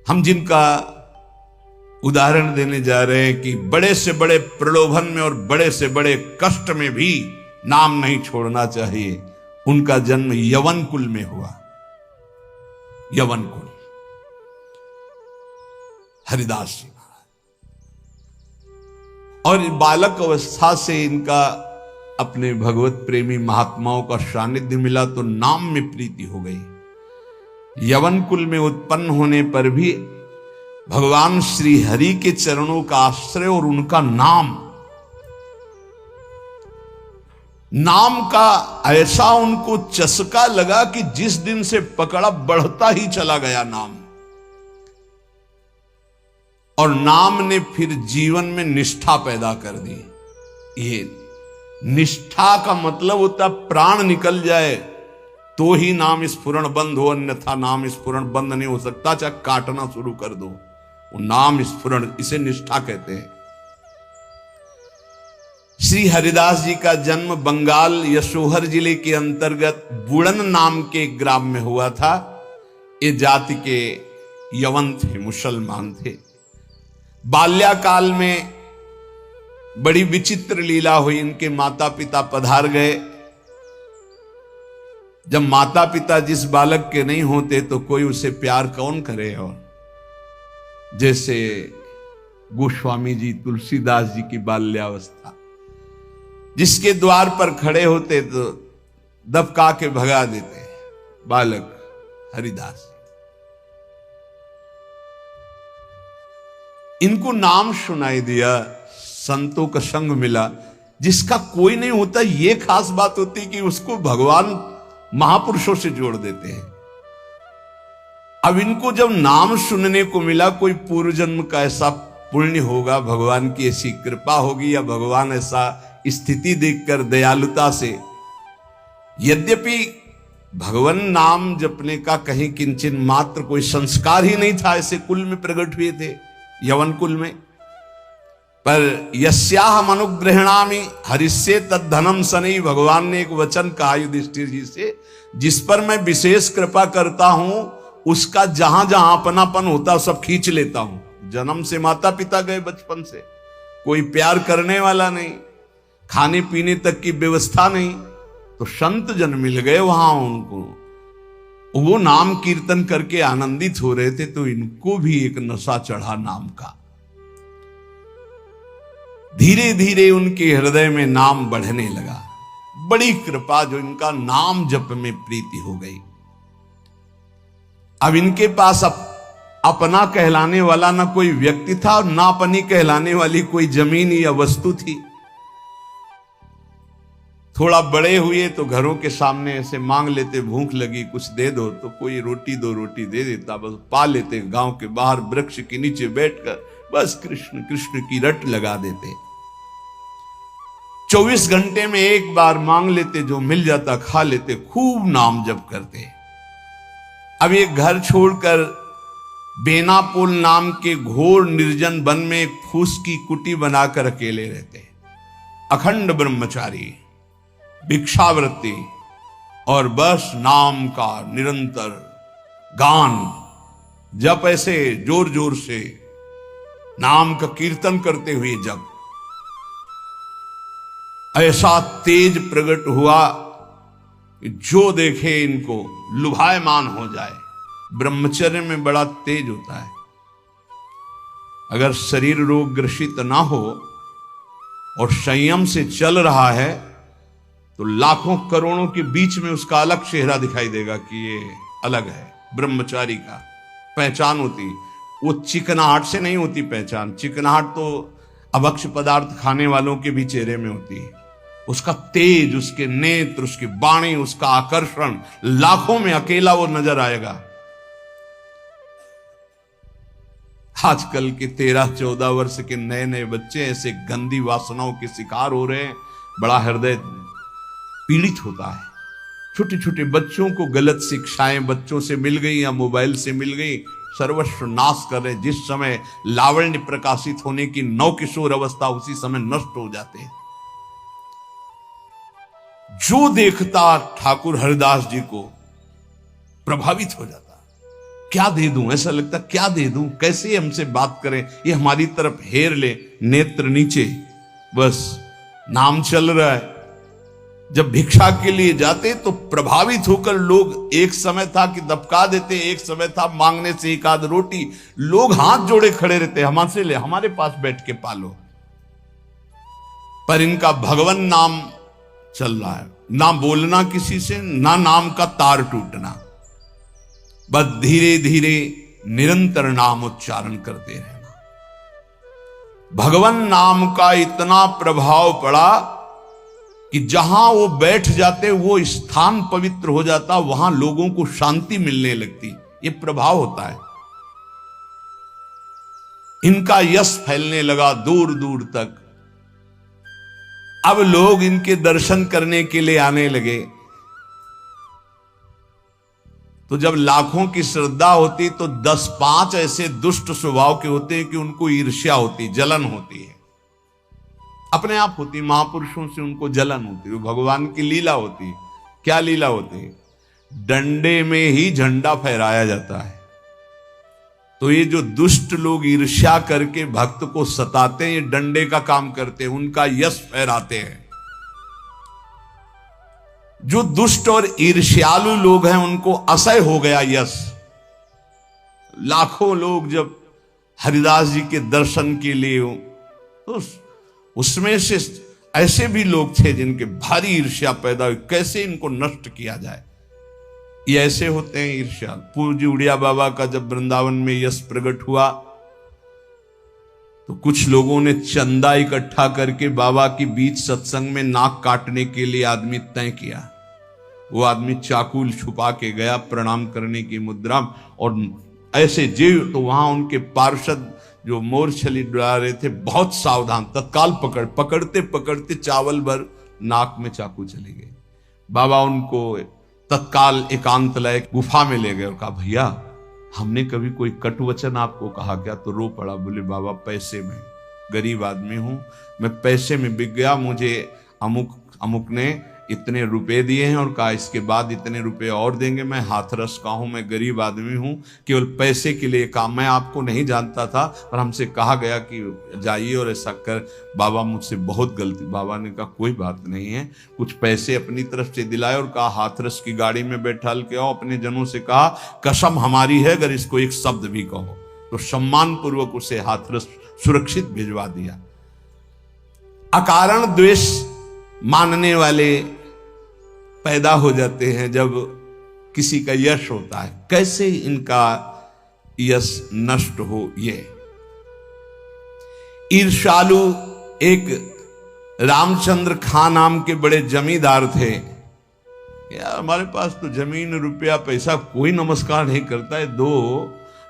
हम जिनका उदाहरण देने जा रहे हैं कि बड़े से बड़े प्रलोभन में और बड़े से बड़े कष्ट में भी नाम नहीं छोड़ना चाहिए, उनका जन्म यवन कुल में हुआ। यवन कुल, हरिदास जी महाराज। और बालक अवस्था से इनका अपने भगवत प्रेमी महात्माओं का सानिध्य मिला तो नाम में प्रीति हो गई। यवन कुल में उत्पन्न होने पर भी भगवान श्री हरि के चरणों का आश्रय और उनका नाम का ऐसा उनको चस्का लगा कि जिस दिन से पकड़ा बढ़ता ही चला गया नाम। और नाम ने फिर जीवन में निष्ठा पैदा कर दी। ये निष्ठा का मतलब होता प्राण निकल जाए तो ही नाम स्फुरण बंद हो, अन्यथा नाम स्फुरण बंद नहीं हो सकता। चाहे काटना शुरू कर दो, वो नाम स्फुरण, इसे निष्ठा कहते हैं। श्री हरिदास जी का जन्म बंगाल यशोहर जिले के अंतर्गत बुड़न नाम के एक ग्राम में हुआ था। ये जाति के यवन थे, मुसलमान थे। बाल्याकाल में बड़ी विचित्र लीला हुई। इनके माता पिता पधार गए। जब माता पिता जिस बालक के नहीं होते तो कोई उसे प्यार कौन करे। और जैसे गोस्वामी जी, तुलसीदास जी की बाल्यावस्था, जिसके द्वार पर खड़े होते तो दबका के भगा देते, बालक हरिदास। इनको नाम सुनाई दिया, संतों का संग मिला। जिसका कोई नहीं होता, यह खास बात होती कि उसको भगवान महापुरुषों से जोड़ देते हैं। अब इनको जब नाम सुनने को मिला, कोई पूर्व जन्म का ऐसा पुण्य होगा, भगवान की ऐसी कृपा होगी, या भगवान ऐसा स्थिति देखकर दयालुता से, यद्यपि भगवान नाम जपने का कहीं किंचन मात्र कोई संस्कार ही नहीं था, ऐसे कुल में प्रकट हुए थे, यवन कुल में। पर यस्याहम अनुग्रहणामि हरिष्ये तद्धनम सनई, भगवान ने एक वचन कहा युधिष्ठिर जी से, जिस पर मैं विशेष कृपा करता हूं उसका जहां जहां अपनापन होता सब खींच लेता हूं। जन्म से माता पिता गए, बचपन से कोई प्यार करने वाला नहीं, खाने पीने तक की व्यवस्था नहीं, तो संत जन मिल गए वहां उनको। वो नाम कीर्तन करके आनंदित हो रहे थे, तो इनको भी एक नशा चढ़ा नाम का। धीरे धीरे उनके हृदय में नाम बढ़ने लगा। बड़ी कृपा जो इनका नाम जप में प्रीति हो गई। अब इनके पास अपना कहलाने वाला ना कोई व्यक्ति था, और ना अपनी कहलाने वाली कोई जमीन या वस्तु थी। थोड़ा बड़े हुए तो घरों के सामने ऐसे मांग लेते, भूख लगी कुछ दे दो, तो कोई रोटी दो रोटी दे देता, बस पा लेते। गांव के बाहर वृक्ष के नीचे बैठकर बस कृष्ण कृष्ण की रट लगा देते। 24 घंटे में एक बार मांग लेते, जो मिल जाता खा लेते, खूब नाम जप करते। अब ये घर छोड़कर बेनापोल नाम के घोर निर्जन वन में एक फूस की कुटी बनाकर अकेले रहते। अखंड ब्रह्मचारी, भिक्षावृत्ति, और बस नाम का निरंतर गान जप, ऐसे जोर जोर से नाम का कीर्तन करते हुए जब ऐसा तेज प्रकट हुआ कि जो देखे इनको लुभायमान हो जाए। ब्रह्मचर्य में बड़ा तेज होता है। अगर शरीर रोग ग्रसित ना हो और संयम से चल रहा है तो लाखों करोड़ों के बीच में उसका अलग चेहरा दिखाई देगा कि ये अलग है। ब्रह्मचारी का पहचान होती, वो चिकनाहट से नहीं होती पहचान। चिकनाहट तो अभक्ष पदार्थ खाने वालों के भी चेहरे में होती है। उसका तेज, उसके नेत्र, उसकी वाणी, उसका आकर्षण, लाखों में अकेला वो नजर आएगा। आजकल के 13-14 वर्ष के नए नए बच्चे ऐसे गंदी वासनाओं के शिकार हो रहे हैं, बड़ा हृदय पीड़ित होता है। छोटे छोटे बच्चों को गलत शिक्षाएं बच्चों से मिल गई या मोबाइल से मिल गई, सर्वस्व नाश कर रहे। जिस समय लावण्य प्रकाशित होने की नवकिशोर अवस्था, उसी समय नष्ट हो जाते हैं। जो देखता ठाकुर हरिदास जी को प्रभावित हो जाता। क्या दे दूं, ऐसा लगता क्या दे दूं, कैसे ये हमसे बात करें, ये हमारी तरफ हेर ले, नेत्र नीचे, बस नाम चल रहा है। जब भिक्षा के लिए जाते तो प्रभावित होकर लोग, एक समय था कि दबका देते, एक समय था मांगने से एक आध रोटी, लोग हाथ जोड़े खड़े रहते, हमसे ले, हमारे पास बैठ के पालो। पर इनका भगवान नाम चल रहा है, ना बोलना किसी से, ना नाम का तार टूटना, बस धीरे धीरे निरंतर नाम उच्चारण करते रहना। भगवान नाम का इतना प्रभाव पड़ा कि जहां वो बैठ जाते वो स्थान पवित्र हो जाता, वहां लोगों को शांति मिलने लगती। ये प्रभाव होता है। इनका यश फैलने लगा दूर दूर तक। अब लोग इनके दर्शन करने के लिए आने लगे। तो जब लाखों की श्रद्धा होती तो 10-5 ऐसे दुष्ट स्वभाव के होते हैं कि उनको ईर्ष्या होती, जलन होती है, अपने आप होती। महापुरुषों से उनको जलन होती है, भगवान की लीला होती है। क्या लीला होती है? डंडे में ही झंडा फहराया जाता है। तो ये जो दुष्ट लोग ईर्ष्या करके भक्त को सताते हैं, ये डंडे का काम करते हैं, उनका यश फहराते हैं। जो दुष्ट और ईर्ष्यालु लोग हैं उनको असह्य हो गया यश। लाखों लोग जब हरिदास जी के दर्शन के लिए हो, तो उसमें से ऐसे भी लोग थे जिनके भारी ईर्ष्या पैदा हुई, कैसे इनको नष्ट किया जाए। ये ऐसे होते हैं ईर्ष्या। पूज्य उड़िया बाबा का जब वृंदावन में यश प्रकट हुआ तो कुछ लोगों ने चंदा इकट्ठा करके बाबा की बीच सत्संग में नाक काटने के लिए आदमी तय किया। वो आदमी चाकू छुपा के गया प्रणाम करने की मुद्रा, और ऐसे जीव, तो वहां उनके पार्षद जो मोरछली डुला रहे थे बहुत सावधान, तत्काल पकड़ते पकड़ते चावल भर नाक में चाकू चले गए। बाबा उनको तत्काल एकांत लाए, गुफा में ले गए और कहा, भैया हमने कभी कोई कटु वचन आपको कहा क्या? तो रो पड़ा, बोले बाबा पैसे में, गरीब आदमी हूं मैं, पैसे में बिक गया, मुझे अमुक ने इतने रुपए दिए हैं और कहा इसके बाद इतने रुपए और देंगे, मैं हाथरस का हूं, मैं गरीब आदमी हूं, केवल पैसे के लिए काम, मैं आपको नहीं जानता था और हमसे कहा गया कि जाइए और ऐसा कर। बाबा मुझसे बहुत गलती। बाबा ने कहा कोई बात नहीं है, कुछ पैसे अपनी तरफ से दिलाए और कहा हाथरस की गाड़ी में बैठा के आओ। अपने जनों से कहा कसम हमारी है अगर इसको एक शब्द भी कहो, तो सम्मान पूर्वक उसे हाथरस सुरक्षित भिजवा दिया। अकारण द्वेष मानने वाले पैदा हो जाते हैं जब किसी का यश होता है। कैसे इनका यश नष्ट हो? ये ईर्ष्यालु एक रामचंद्र खां नाम के बड़े जमींदार थे। यार हमारे पास तो जमीन रुपया पैसा कोई नमस्कार नहीं करता है, 2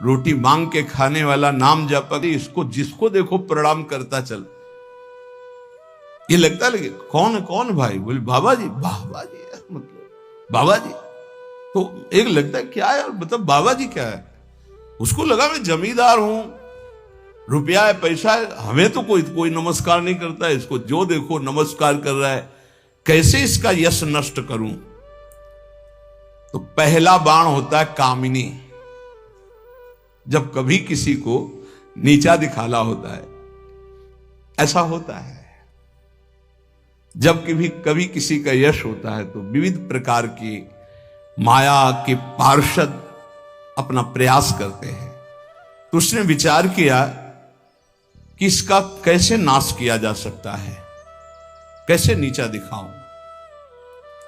रोटी मांग के खाने वाला नाम जपक, इसको जिसको देखो प्रणाम करता चल। ये लगता लगे कौन भाई? बोले बाबा जी। बाबा जी मतलब बाबा जी, तो एक लगता है क्या है, मतलब बाबा जी क्या है? उसको लगा मैं जमींदार हूं, रुपया है पैसा है, हमें तो कोई नमस्कार नहीं करता है, इसको जो देखो नमस्कार कर रहा है, कैसे इसका यश नष्ट करूं? तो पहला बाण होता है कामिनी। जब कभी किसी को नीचा दिखाना होता है, ऐसा होता है। जब कभी किसी का यश होता है तो विविध प्रकार की माया के पार्षद अपना प्रयास करते हैं। तो उसने विचार किया कि इसका कैसे नाश किया जा सकता है, कैसे नीचा दिखाऊं,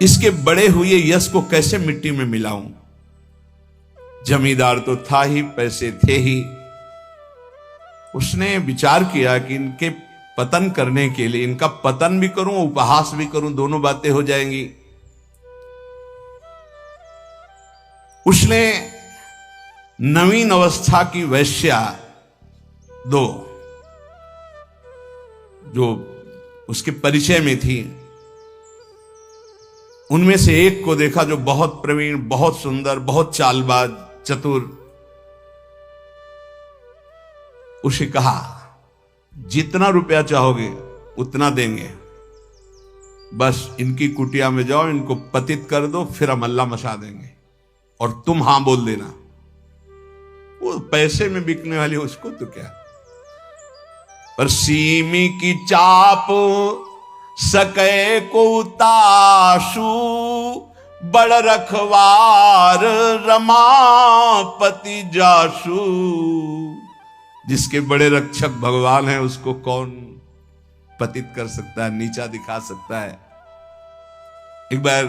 इसके बड़े हुए यश को कैसे मिट्टी में मिलाऊं। जमींदार तो था ही, पैसे थे ही। उसने विचार किया कि इनके पतन करने के लिए, इनका पतन भी करूं उपहास भी करूं, दोनों बातें हो जाएंगी। उसने नवीन अवस्था की वैश्या 2 जो उसके परिचय में थी, उनमें से एक को देखा जो बहुत प्रवीण, बहुत सुंदर, बहुत चालबाज, चतुर। उसे कहा जितना रुपया चाहोगे उतना देंगे, बस इनकी कुटिया में जाओ, इनको पतित कर दो, फिर हम अल्लाह मचा देंगे और तुम हां बोल देना। वो पैसे में बिकने वाली उसको तो क्या। पर सीमी की चाप सके को ताशु, बड़ रखवार रमापति जासु। जिसके बड़े रक्षक भगवान है उसको कौन पतित कर सकता है, नीचा दिखा सकता है। एक बार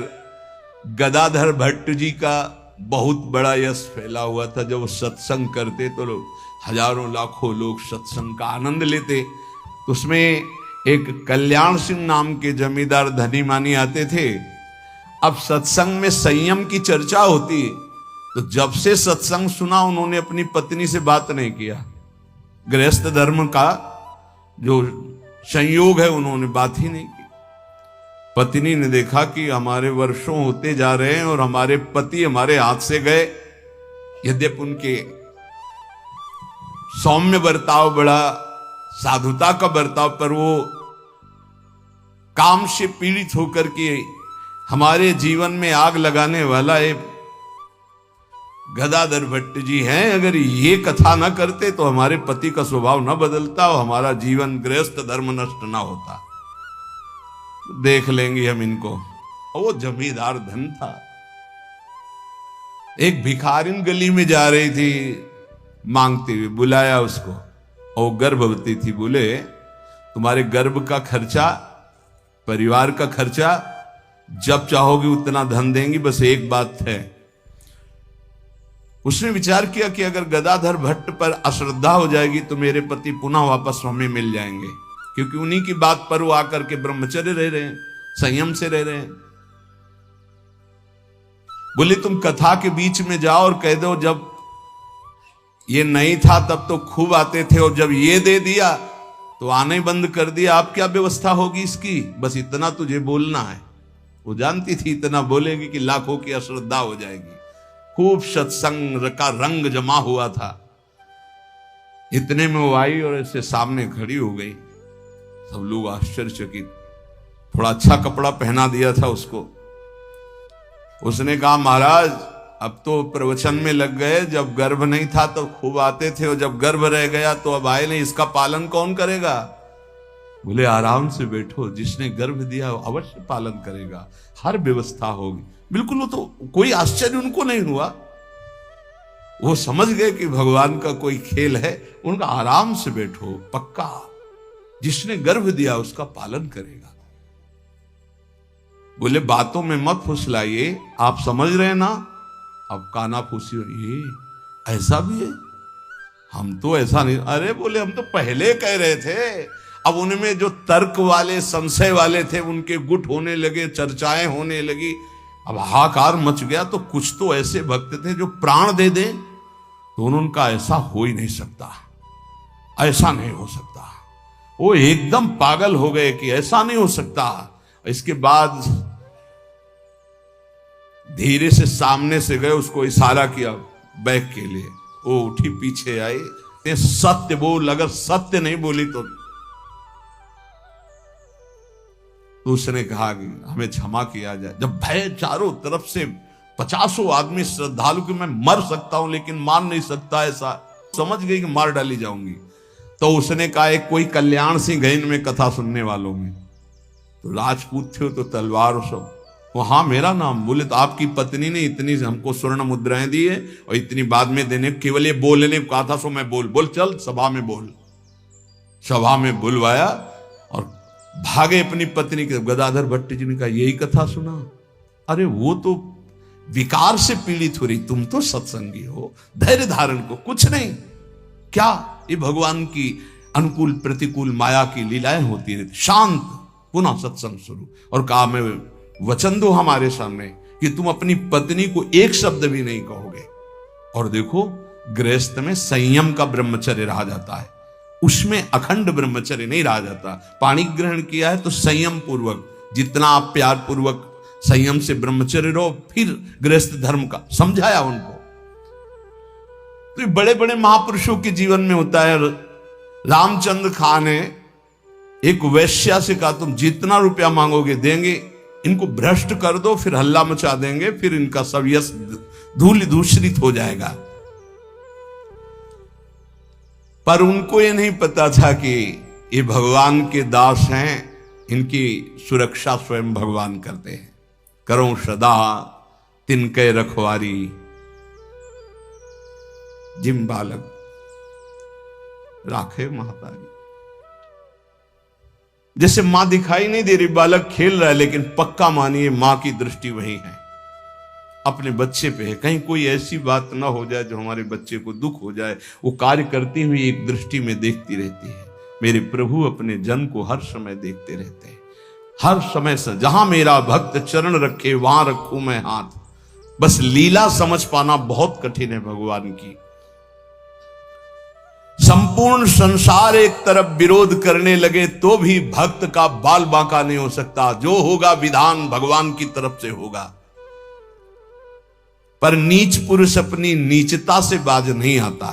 गदाधर भट्ट जी का बहुत बड़ा यश फैला हुआ था। जब वो सत्संग करते तो लोग हजारों लाखों लोग सत्संग का आनंद लेते। तो उसमें एक कल्याण सिंह नाम के जमींदार धनी मानी आते थे। अब सत्संग में संयम की चर्चा होती, तो जब से सत्संग सुना उन्होंने अपनी पत्नी से बात नहीं किया। गृहस्थ धर्म का जो संयोग है उन्होंने बात ही नहीं की। पत्नी ने देखा कि हमारे वर्षों होते जा रहे हैं और हमारे पति हमारे हाथ से गए। यद्यपि उनके सौम्य बर्ताव, बड़ा साधुता का बर्ताव, पर वो काम से पीड़ित होकर के हमारे जीवन में आग लगाने वाला एक गदाधर भट्ट जी हैं। अगर ये कथा ना करते तो हमारे पति का स्वभाव ना बदलता और हमारा जीवन गृहस्थ धर्म नष्ट ना होता। देख लेंगे हम इनको। और वो जमींदार धन था। एक भिखारिन गली में जा रही थी मांगते हुए, बुलाया उसको और गर्भवती थी। बोले तुम्हारे गर्भ का खर्चा, परिवार का खर्चा जब चाहोगी उतना धन देंगी, बस एक बात है। उसने विचार किया कि अगर गदाधर भट्ट पर अश्रद्धा हो जाएगी तो मेरे पति पुनः वापस हमें मिल जाएंगे, क्योंकि उन्हीं की बात पर वो आकर के ब्रह्मचर्य रह रहे हैं, संयम से रह रहे हैं। बोले तुम कथा के बीच में जाओ और कह दो जब ये नहीं था तब तो खूब आते थे और जब ये दे दिया तो आने बंद कर दिया, आप क्या व्यवस्था होगी इसकी, बस इतना तुझे बोलना है। वो जानती थी इतना बोलेगी कि लाखों की अश्रद्धा हो जाएगी। खूब सत्संग का रंग जमा हुआ था। इतने में वो आई और ऐसे सामने खड़ी हो गई। सब लोग आश्चर्यचकित। थोड़ा अच्छा कपड़ा पहना दिया था उसको। उसने कहा महाराज अब तो प्रवचन में लग गए, जब गर्भ नहीं था तो खूब आते थे और जब गर्भ रह गया तो अब आए नहीं, इसका पालन कौन करेगा। बोले आराम से बैठो, जिसने गर्भ दिया अवश्य पालन करेगा, हर व्यवस्था होगी। बिल्कुल, वो तो कोई आश्चर्य उनको नहीं हुआ। वो समझ गए कि भगवान का कोई खेल है। उनका आराम से बैठो, पक्का जिसने गर्भ दिया उसका पालन करेगा। बोले बातों में मत फुसलाइए, आप समझ रहे ना। अब काना फूसी, ये ऐसा भी है, हम तो ऐसा नहीं। अरे बोले हम तो पहले कह रहे थे। अब उनमें जो तर्क वाले, संशय वाले थे उनके गुट होने लगे, चर्चाएं होने लगी। अब हाहाकार मच गया। तो कुछ तो ऐसे भक्त थे जो प्राण दे दें, तो उनका ऐसा हो ही नहीं सकता, ऐसा नहीं हो सकता। वो एकदम पागल हो गए कि ऐसा नहीं हो सकता। इसके बाद धीरे से सामने से गए, उसको इशारा किया बैग के लिए। वो उठी, पीछे आई। सत्य बोल, अगर सत्य नहीं बोली तो उसने कहा कि हमें क्षमा किया जाए। जब भय चारों तरफ से 50 आदमी श्रद्धालु कि मैं मर सकता हूं लेकिन मार नहीं सकता, ऐसा समझ गई कि मार डाली जाऊंगी। तो उसने कहा एक कोई कल्याण सिंह गए इनमें कथा सुनने वालों में, तो राजपूत थे तो तलवार सब। हाँ मेरा नाम। बोले तो आपकी पत्नी ने इतनी हमको स्वर्ण मुद्राएं दी है और इतनी बाद में देने, केवल ये बोलने को कहा था, सो मैं बोल चल सभा में बोल। सभा में बुलवाया और भागे अपनी पत्नी के। गदाधर भट्ट जी ने कहा यही कथा सुना। अरे वो तो विकार से पीड़ित हो रही, तुम तो सत्संगी हो, धैर्य धारण को कुछ नहीं। क्या ये भगवान की अनुकूल प्रतिकूल माया की लीलाएं होती रहती। शांत, पुनः सत्संग शुरू। और कहा मैं वचन दो हमारे सामने कि तुम अपनी पत्नी को एक शब्द भी नहीं कहोगे। और देखो गृहस्थ में संयम का ब्रह्मचर्य रहा जाता है, उसमें अखंड ब्रह्मचर्य नहीं रहा जाता। पानी ग्रहण किया है तो संयम पूर्वक, जितना आप प्यार पूर्वक संयम से ब्रह्मचर्य रहो, फिर गृहस्थ धर्म का समझाया उनको। तो बड़े बड़े महापुरुषों के जीवन में होता है। रामचंद्र खान ने एक वैश्या से कहा तुम जितना रुपया मांगोगे देंगे, इनको भ्रष्ट कर दो, फिर हल्ला मचा देंगे, फिर इनका सब यश धूल दूषित हो जाएगा। पर उनको ये नहीं पता था कि ये भगवान के दास हैं, इनकी सुरक्षा स्वयं भगवान करते हैं। करो सदा तिनके रखवारी, जिम बालक राखे महतारी। जैसे मां दिखाई नहीं दे रही, बालक खेल रहा है, लेकिन पक्का मानिए मां की दृष्टि वही है, अपने बच्चे पे है। कहीं कोई ऐसी बात ना हो जाए जो हमारे बच्चे को दुख हो जाए, वो कार्य करती हुई एक दृष्टि में देखती रहती है। मेरे प्रभु अपने जन को हर समय देखते रहते हैं, हर समय से। जहां मेरा भक्त चरण रखे वहां रखूं मैं हाथ। बस लीला समझ पाना बहुत कठिन है भगवान की। संपूर्ण संसार एक तरफ विरोध करने लगे तो भी भक्त का बाल बांका नहीं हो सकता। जो होगा विधान भगवान की तरफ से होगा। पर नीच पुरुष अपनी नीचता से बाज नहीं आता।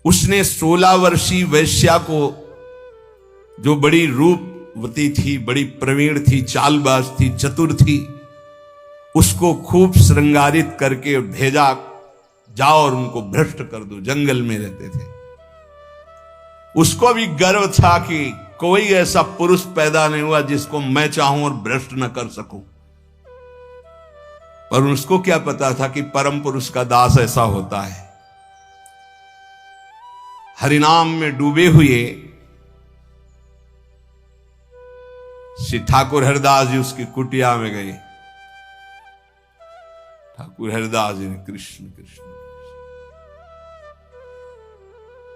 उसने 16 वर्षीय वैश्या को, जो बड़ी रूपवती थी, बड़ी प्रवीण थी, चालबाज थी, चतुर थी, उसको खूब श्रृंगारित करके भेजा, जाओ और उनको भ्रष्ट कर दो। जंगल में रहते थे। उसको भी गर्व था कि कोई ऐसा पुरुष पैदा नहीं हुआ जिसको मैं चाहूं और भ्रष्ट न कर सकूं। पर उसको क्या पता था कि परम पुरुष का दास ऐसा होता है। हरिनाम में डूबे हुए श्री ठाकुर हरिदास जी उसकी कुटिया में गए। ठाकुर हरिदास जी ने कृष्ण कृष्ण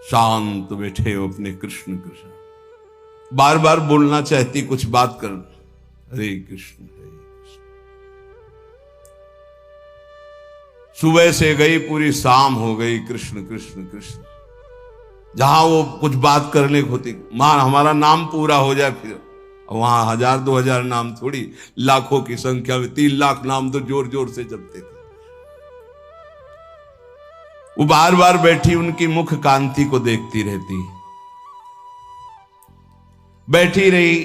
शांत बैठे हो अपने कृष्ण कृष्ण। बार बार बोलना चाहती, कुछ बात कर, हरे कृष्ण हरे कृष्ण। सुबह से गई, पूरी शाम हो गई, कृष्ण कृष्ण कृष्ण। जहां वो कुछ बात करने को होती, मां हमारा नाम पूरा हो जाए, फिर वहां 1000-2000 नाम थोड़ी, लाखों की संख्या में 3 लाख नाम तो जोर जोर से जपते थे। वो बार बार बैठी उनकी मुख कांति को देखती रहती, बैठी रही।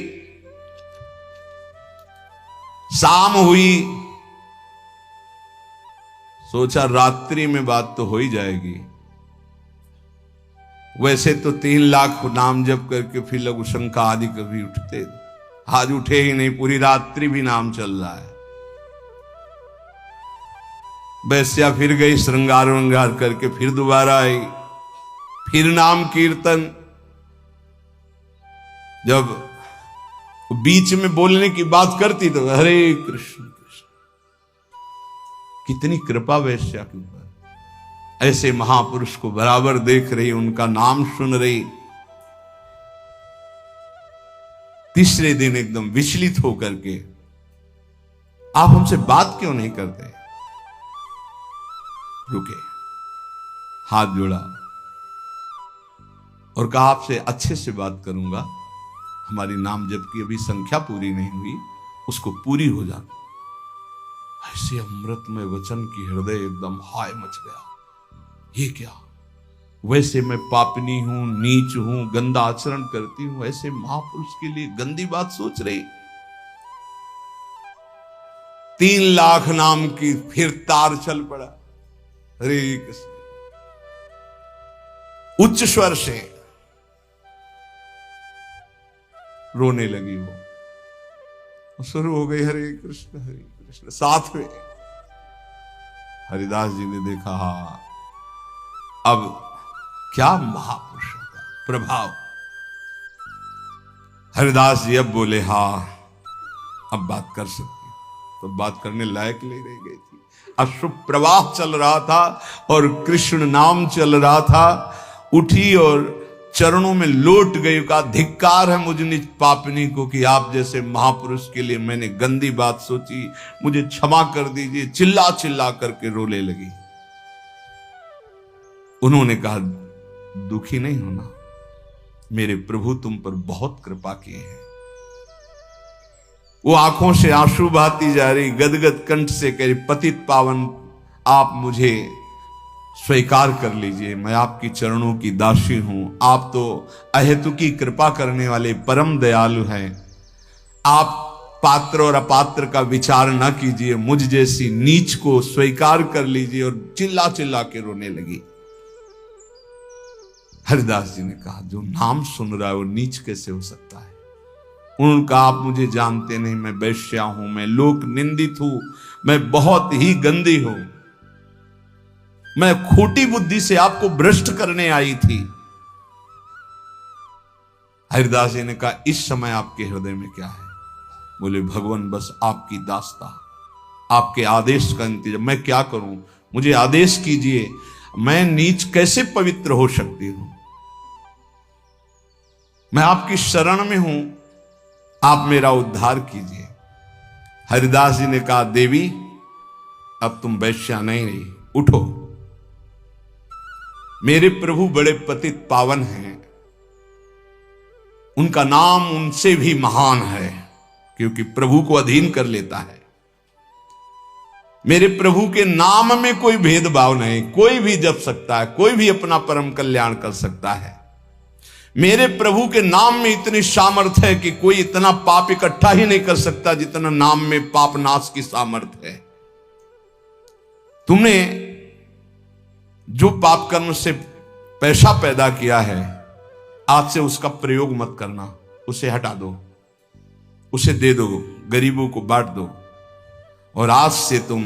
शाम हुई, सोचा रात्रि में बात तो हो ही जाएगी। वैसे तो 3 लाख नाम जप करके फिर लघु शंका आदि कभी उठते, आज उठे ही नहीं, पूरी रात्रि भी नाम चल रहा है। वैश्या फिर गई, श्रृंगार वंगार करके फिर दोबारा आई, फिर नाम कीर्तन। जब बीच में बोलने की बात करती तो हरे कृष्ण कृष्ण। कितनी कृपा वैश्या के ऊपर। ऐसे महापुरुष को बराबर देख रही, उनका नाम सुन रही। तीसरे दिन एकदम विचलित होकर के, आप हमसे बात क्यों नहीं करते? रुके, हाथ जोड़ा और कहा आपसे अच्छे से बात करूंगा। हमारी नाम जप की अभी संख्या पूरी नहीं हुई, उसको पूरी हो जाना। ऐसे अमृतमय वचन की हृदय एकदम हाय मच गया। ये क्या? वैसे मैं पापनी हूं, नीच हूं, गंदा आचरण करती हूं, ऐसे महापुरुष के लिए गंदी बात सोच रही। 3 लाख नाम की फिर तार चल पड़ा। हरे कृष्ण। उच्च स्वर से रोने लगी वो, शुरू हो गई हरे कृष्ण हरे कृष्ण। साथ में हरिदास जी ने देखा, हा अब क्या महापुरुषों का प्रभाव। हरिदास जी अब बोले, हा अब बात कर सकती। तो बात करने लायक ले रह गई थी। अश्रु प्रवाह चल रहा था और कृष्ण नाम चल रहा था। उठी और चरणों में लौट गई, का धिक्कार है मुझ निज पापनी को कि आप जैसे महापुरुष के लिए मैंने गंदी बात सोची, मुझे क्षमा कर दीजिए। चिल्ला चिल्ला करके रोने लगी। उन्होंने कहा, दुखी नहीं होना, मेरे प्रभु तुम पर बहुत कृपा किए हैं। वो आंखों से आंसू बहाती जा रही, गदगद कंठ से कह रही, पतित पावन आप मुझे स्वीकार कर लीजिए, मैं आपकी चरणों की दासी हूं। आप तो अहेतुकी कृपा करने वाले परम दयालु हैं। आप पात्र और अपात्र का विचार न कीजिए, मुझ जैसी नीच को स्वीकार कर लीजिए। और चिल्ला चिल्ला के रोने लगी। हरिदास जी ने कहा, जो नाम सुन रहा है वो नीच कैसे हो सकता है? उनका, आप मुझे जानते नहीं, मैं वैश्या हूं, मैं लोक निंदित हूं, मैं बहुत ही गंदी हूं, मैं खोटी बुद्धि से आपको भ्रष्ट करने आई थी। हरिदास जी ने कहा, इस समय आपके हृदय में क्या है? बोले, भगवान बस आपकी दास्ता, आपके आदेश का इंतजार। मैं क्या करूं, मुझे आदेश कीजिए, मैं नीच कैसे पवित्र हो सकती हूं? मैं आपकी शरण में हूं, आप मेरा उद्धार कीजिए। हरिदास जी ने कहा, देवी अब तुम वैश्या नहीं रही, उठो। मेरे प्रभु बड़े पतित पावन हैं, उनका नाम उनसे भी महान है, क्योंकि प्रभु को अधीन कर लेता है। मेरे प्रभु के नाम में कोई भेदभाव नहीं, कोई भी जप सकता है, कोई भी अपना परम कल्याण कर सकता है। मेरे प्रभु के नाम में इतनी सामर्थ्य है कि कोई इतना पाप इकट्ठा ही नहीं कर सकता जितना नाम में पाप नाश की सामर्थ्य है। तुमने जो पाप कर्म से पैसा पैदा किया है, आज से उसका प्रयोग मत करना, उसे हटा दो, उसे दे दो, गरीबों को बांट दो। और आज से तुम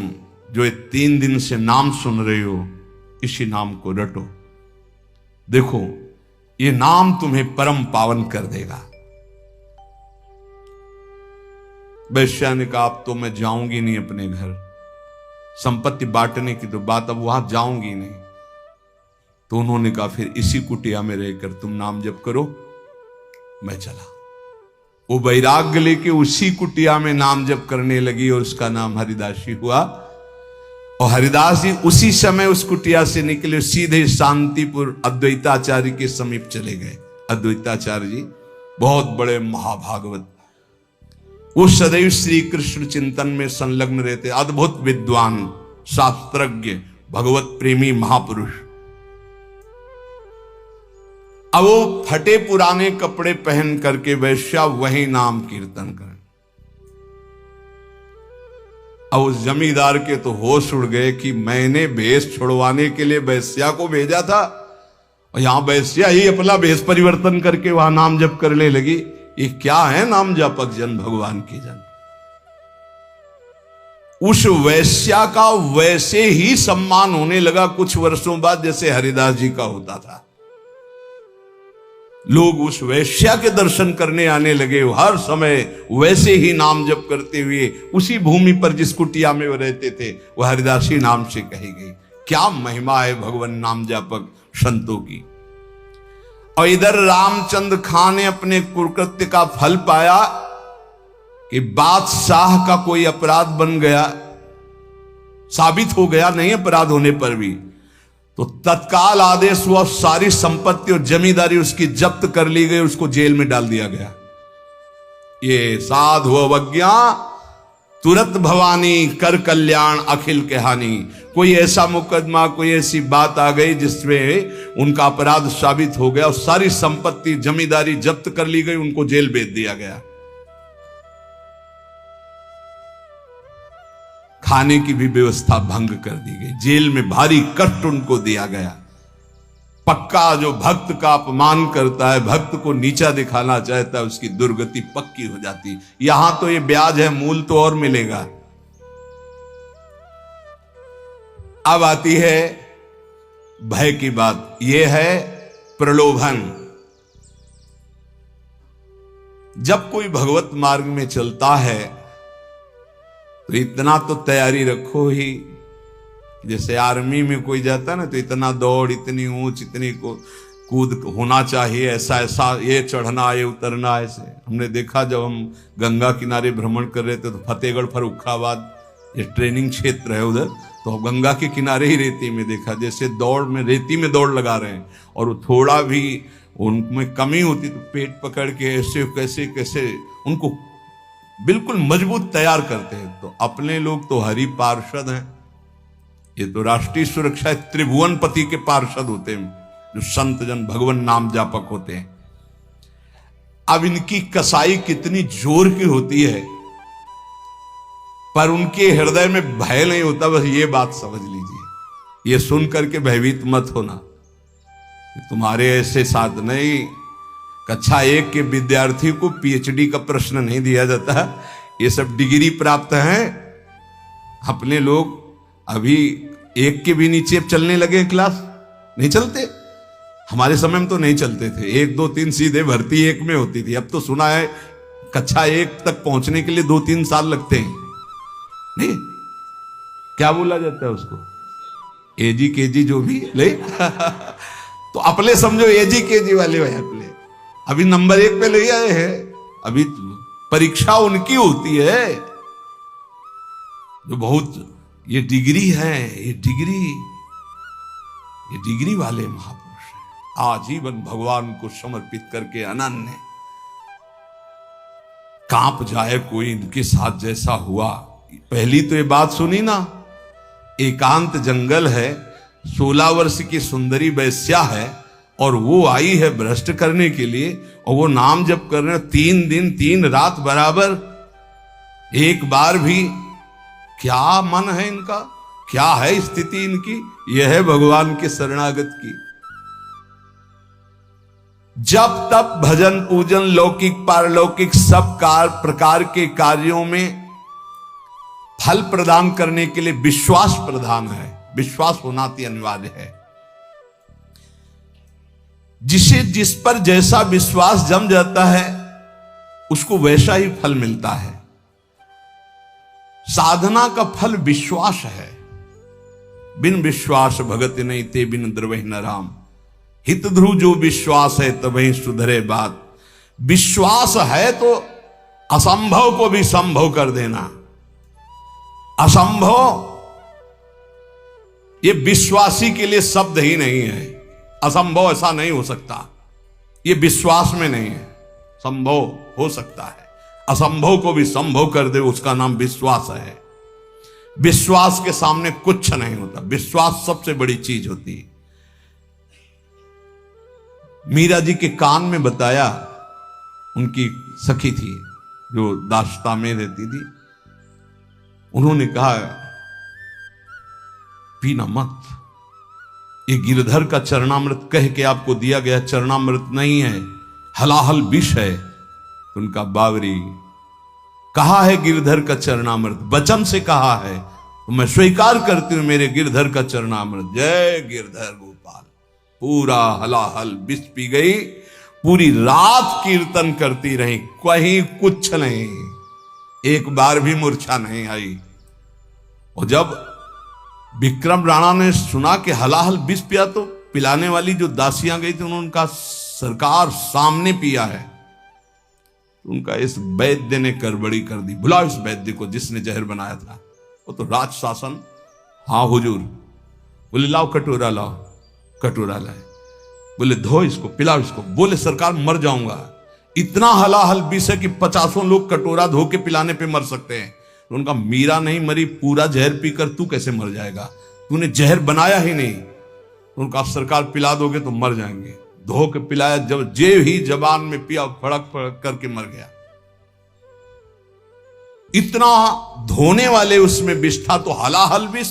जो ये 3 दिन से नाम सुन रहे हो, इसी नाम को रटो। देखो, ये नाम तुम्हें परम पावन कर देगा। वैश्या ने कहा, अब तो मैं जाऊंगी नहीं अपने घर, संपत्ति बांटने की तो बात, अब वहां जाऊंगी नहीं। तो उन्होंने कहा, फिर इसी कुटिया में रहकर तुम नाम जप करो। मैं चला। वो वैराग्य लेके उसी कुटिया में नाम जप करने लगी और उसका नाम हरिदासी हुआ। और हरिदास जी उसी समय उस कुटिया से निकले, सीधे शांतिपुर अद्वैताचार्य के समीप चले गए। अद्वैताचार्य जी बहुत बड़े महाभागवत, वो सदैव श्री कृष्ण चिंतन में संलग्न रहते, अद्भुत विद्वान, शास्त्रज्ञ, भगवत प्रेमी महापुरुष। अब वो फटे पुराने कपड़े पहन करके वैश्या वही नाम कीर्तन कर। अब उस जमींदार के तो होश उड़ गए कि मैंने भेष छुड़वाने के लिए वैश्या को भेजा था, और यहां वैश्या ही अपना भेष परिवर्तन करके वहां नाम जप करने लगी। ये क्या है नाम जपक जन, भगवान की जन। उस वैश्या का वैसे ही सम्मान होने लगा कुछ वर्षों बाद जैसे हरिदास जी का होता था। लोग उस वैश्या के दर्शन करने आने लगे, हर समय वैसे ही नाम जप करते हुए उसी भूमि पर जिस कुटिया में वो रहते थे, वह हरिदासी नाम से कही गई। क्या महिमा है भगवान नाम जापक संतों की। और इधर रामचंद्र खां ने अपने कुकृत्य का फल पाया कि बादशाह का कोई अपराध बन गया, साबित हो गया, नहीं अपराध होने पर भी, तो तत्काल आदेश हुआ, सारी संपत्ति और जमींदारी उसकी जब्त कर ली गई, उसको जेल में डाल दिया गया। ये साधु अवज्ञा तुरंत भवानी, कर कल्याण अखिल के हानि। कोई ऐसा मुकदमा, कोई ऐसी बात आ गई जिसमें उनका अपराध साबित हो गया और सारी संपत्ति जमींदारी जब्त कर ली गई, उनको जेल भेज दिया गया। खाने की भी व्यवस्था भंग कर दी गई, जेल में भारी कष्ट उनको दिया गया। पक्का जो भक्त का अपमान करता है, भक्त को नीचा दिखाना चाहता है, उसकी दुर्गति पक्की हो जाती। यहां तो ये ब्याज है, मूल तो और मिलेगा। अब आती है भय की बात, यह है प्रलोभन। जब कोई भगवत मार्ग में चलता है तो इतना तो तैयारी रखो ही, जैसे आर्मी में कोई जाता है ना, तो इतना दौड़, इतनी ऊंच, इतनी को कूद होना चाहिए, ऐसा ऐसा, ये चढ़ना, ये उतरना। ऐसे हमने देखा जब हम गंगा किनारे भ्रमण कर रहे थे, तो फतेहगढ़ फर्रुखाबाद ये ट्रेनिंग क्षेत्र है उधर, तो गंगा के किनारे ही रेती में देखा, जैसे दौड़ में, रेती में दौड़ लगा रहे हैं, और थोड़ा भी उनमें कमी होती तो पेट पकड़ के ऐसे कैसे कैसे उनको बिल्कुल मजबूत तैयार करते हैं। तो अपने लोग तो हरि पार्षद हैं, ये तो राष्ट्रीय सुरक्षा त्रिभुवनपति के पार्षद होते हैं, जो संत जन भगवान नाम जापक होते हैं। अब इनकी कसाई कितनी जोर की होती है, पर उनके हृदय में भय नहीं होता, बस ये बात समझ लीजिए। ये सुन करके भयभीत मत होना, तुम्हारे ऐसे साथ नहीं, कक्षा 1 के विद्यार्थी को पीएचडी का प्रश्न नहीं दिया जाता, ये सब डिग्री प्राप्त हैं। अपने लोग अभी 1 के भी नीचे चलने लगे क्लास, नहीं चलते। हमारे समय में तो नहीं चलते थे, 1 2 3 सीधे भर्ती 1 में होती थी। अब तो सुना है कक्षा 1 तक पहुंचने के लिए 2-3 साल लगते हैं। नहीं, क्या बोला जाता है उसको, एजी केजी जो भी ले तो अपने समझो एजी केजी वाले हैं अपने, अभी नंबर 1 पे ले आए हैं। अभी परीक्षा उनकी होती है जो बहुत, ये डिग्री है, ये डिग्री वाले महापुरुष हैं। आजीवन भगवान को समर्पित करके अनन्य, कांप जाए कोई इनके साथ जैसा हुआ। पहली तो ये बात सुनी ना, एकांत जंगल है, 16 वर्ष की सुंदरी वैश्या है, और वो आई है भ्रष्ट करने के लिए, और वो नाम जप कर रहे हैं 3 दिन 3 रात बराबर। एक बार भी, क्या मन है इनका, क्या है स्थिति इनकी, यह है भगवान के शरणागत की। जब तब भजन पूजन लौकिक पारलौकिक सब प्रकार के कार्यों में फल प्रदान करने के लिए विश्वास प्रधान है, विश्वास होना अति अनिवार्य है। जिस पर जैसा विश्वास जम जाता है उसको वैसा ही फल मिलता है। साधना का फल विश्वास है। बिन विश्वास भगत नहीं ते बिन द्रवहि न राम, हित ध्रुव जो विश्वास है तभी सुधरे बात। विश्वास है तो असंभव को भी संभव कर देना। असंभव ये विश्वासी के लिए शब्द ही नहीं है। असंभव ऐसा नहीं हो सकता, ये विश्वास में नहीं है। संभव हो सकता है, असंभव को भी संभव कर दे, उसका नाम विश्वास है। विश्वास के सामने कुछ नहीं होता, विश्वास सबसे बड़ी चीज होती है। मीरा जी के कान में बताया, उनकी सखी थी जो दास्ता में रहती थी, उन्होंने कहा पीना मत, ये गिरधर का चरणामृत कह के आपको दिया गया चरणामृत नहीं है, हलाहल विष है। तो उनका बावरी, कहा है गिरधर का चरणामृत, वचन से कहा है, तो मैं स्वीकार करती हूं मेरे गिरधर का चरणामृत। जय गिरधर गोपाल। पूरा हलाहल विष पी गई, पूरी रात कीर्तन करती रही, कहीं कुछ नहीं, एक बार भी मूर्छा नहीं आई। और जब विक्रम राणा ने सुना कि हलाहल विष पिया, तो पिलाने वाली जो दासियां गई थी उन्होंने उनका सरकार सामने पिया है। उनका इस वैद्य ने गड़बड़ी कर दी, बुलाओ इस वैद्य को जिसने जहर बनाया था। वो तो राज शासन, हाँ हुजूर। बोले लाओ कटोरा, लाओ कटोरा लाए। बोले धो इसको, पिलाओ इसको। बोले सरकार मर जाऊंगा, इतना हलाहल विष है कि 50 लोग कटोरा धो के पिलाने पे मर सकते हैं। उनका मीरा नहीं मरी, पूरा जहर पीकर तू कैसे मर जाएगा, तूने जहर बनाया ही नहीं। उनका सरकार पिला दोगे तो मर जाएंगे। धो के पिलाया, जब जे ही जबान में पिया, फड़क फड़क करके मर गया। इतना धोने वाले उसमें विष था, तो हलाहल विष,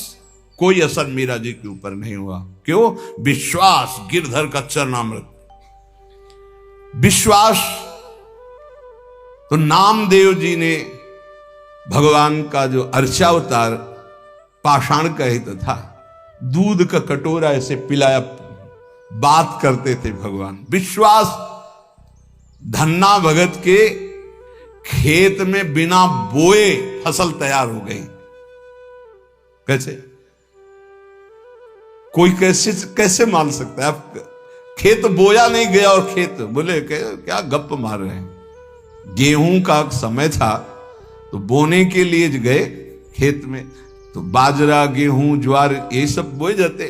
कोई असर मीरा जी के ऊपर नहीं हुआ। क्यों? विश्वास, गिरधर का चरणामृत। विश्वास। तो नामदेव जी ने भगवान का जो अर्चावतार पाषाण कहित था, दूध का कटोरा ऐसे पिलाया, बात करते थे भगवान। विश्वास। धन्ना भगत के खेत में बिना बोए फसल तैयार हो गई। कैसे? कोई कैसे मान सकता है? आप खेत बोया नहीं गया और खेत, बोले क्या गप मार रहे हैं। गेहूं का समय था तो बोने के लिए गए खेत में, तो बाजरा गेहूं ज्वार ये सब बोए जाते।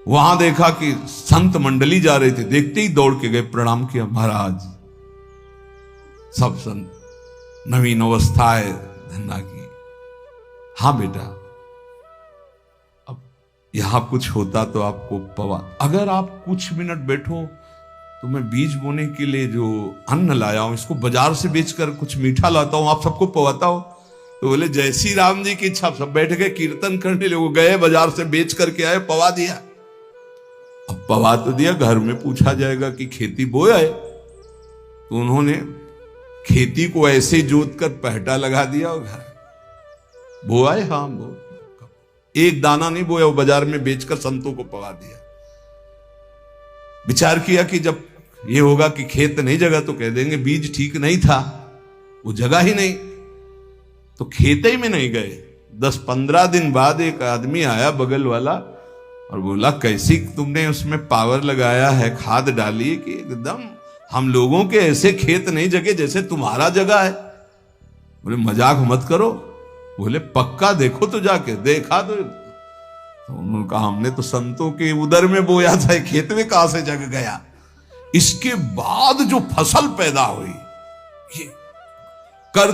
वहां देखा कि संत मंडली जा रहे थे, देखते ही दौड़ के गए, प्रणाम किया, महाराज। सब संत, नवीन अवस्था है धन्ना की। हाँ बेटा, अब यहां कुछ होता तो आपको पवा, अगर आप कुछ मिनट बैठो तो मैं बीज बोने के लिए जो अन्न लाया हूं, इसको बाजार से बेचकर कुछ मीठा लाता हूं, आप सबको पवाता हूं। तो बोले जय श्री राम जी की इच्छा। सब बैठ गए कीर्तन करने लगे, गए बाजार से बेच करके आए, पवा दिया। अब पवा तो दिया, घर में पूछा जाएगा कि खेती बोया है, तो उन्होंने खेती को ऐसे जोत कर पहटा लगा दिया और घर बोया है। हाँ, एक दाना नहीं बोया, वो बाजार में बेचकर संतों को पवा दिया। विचार किया कि जब ये होगा कि खेत नहीं जगा तो कह देंगे बीज ठीक नहीं था, वो जगह ही नहीं, तो खेत ही में नहीं गए। 10-15 दिन बाद एक आदमी आया बगल वाला और बोला कैसी तुमने उसमें पावर लगाया है, खाद डाली कि एकदम हम लोगों के ऐसे खेत नहीं जगे जैसे तुम्हारा जगह है। बोले मजाक मत करो। बोले पक्का देखो तो जाके। देखा तो उन्होंने कहा हमने तो संतों के उदर में बोया था, खेत में कहां से जग गया। इसके बाद जो फसल पैदा हुई, ये कर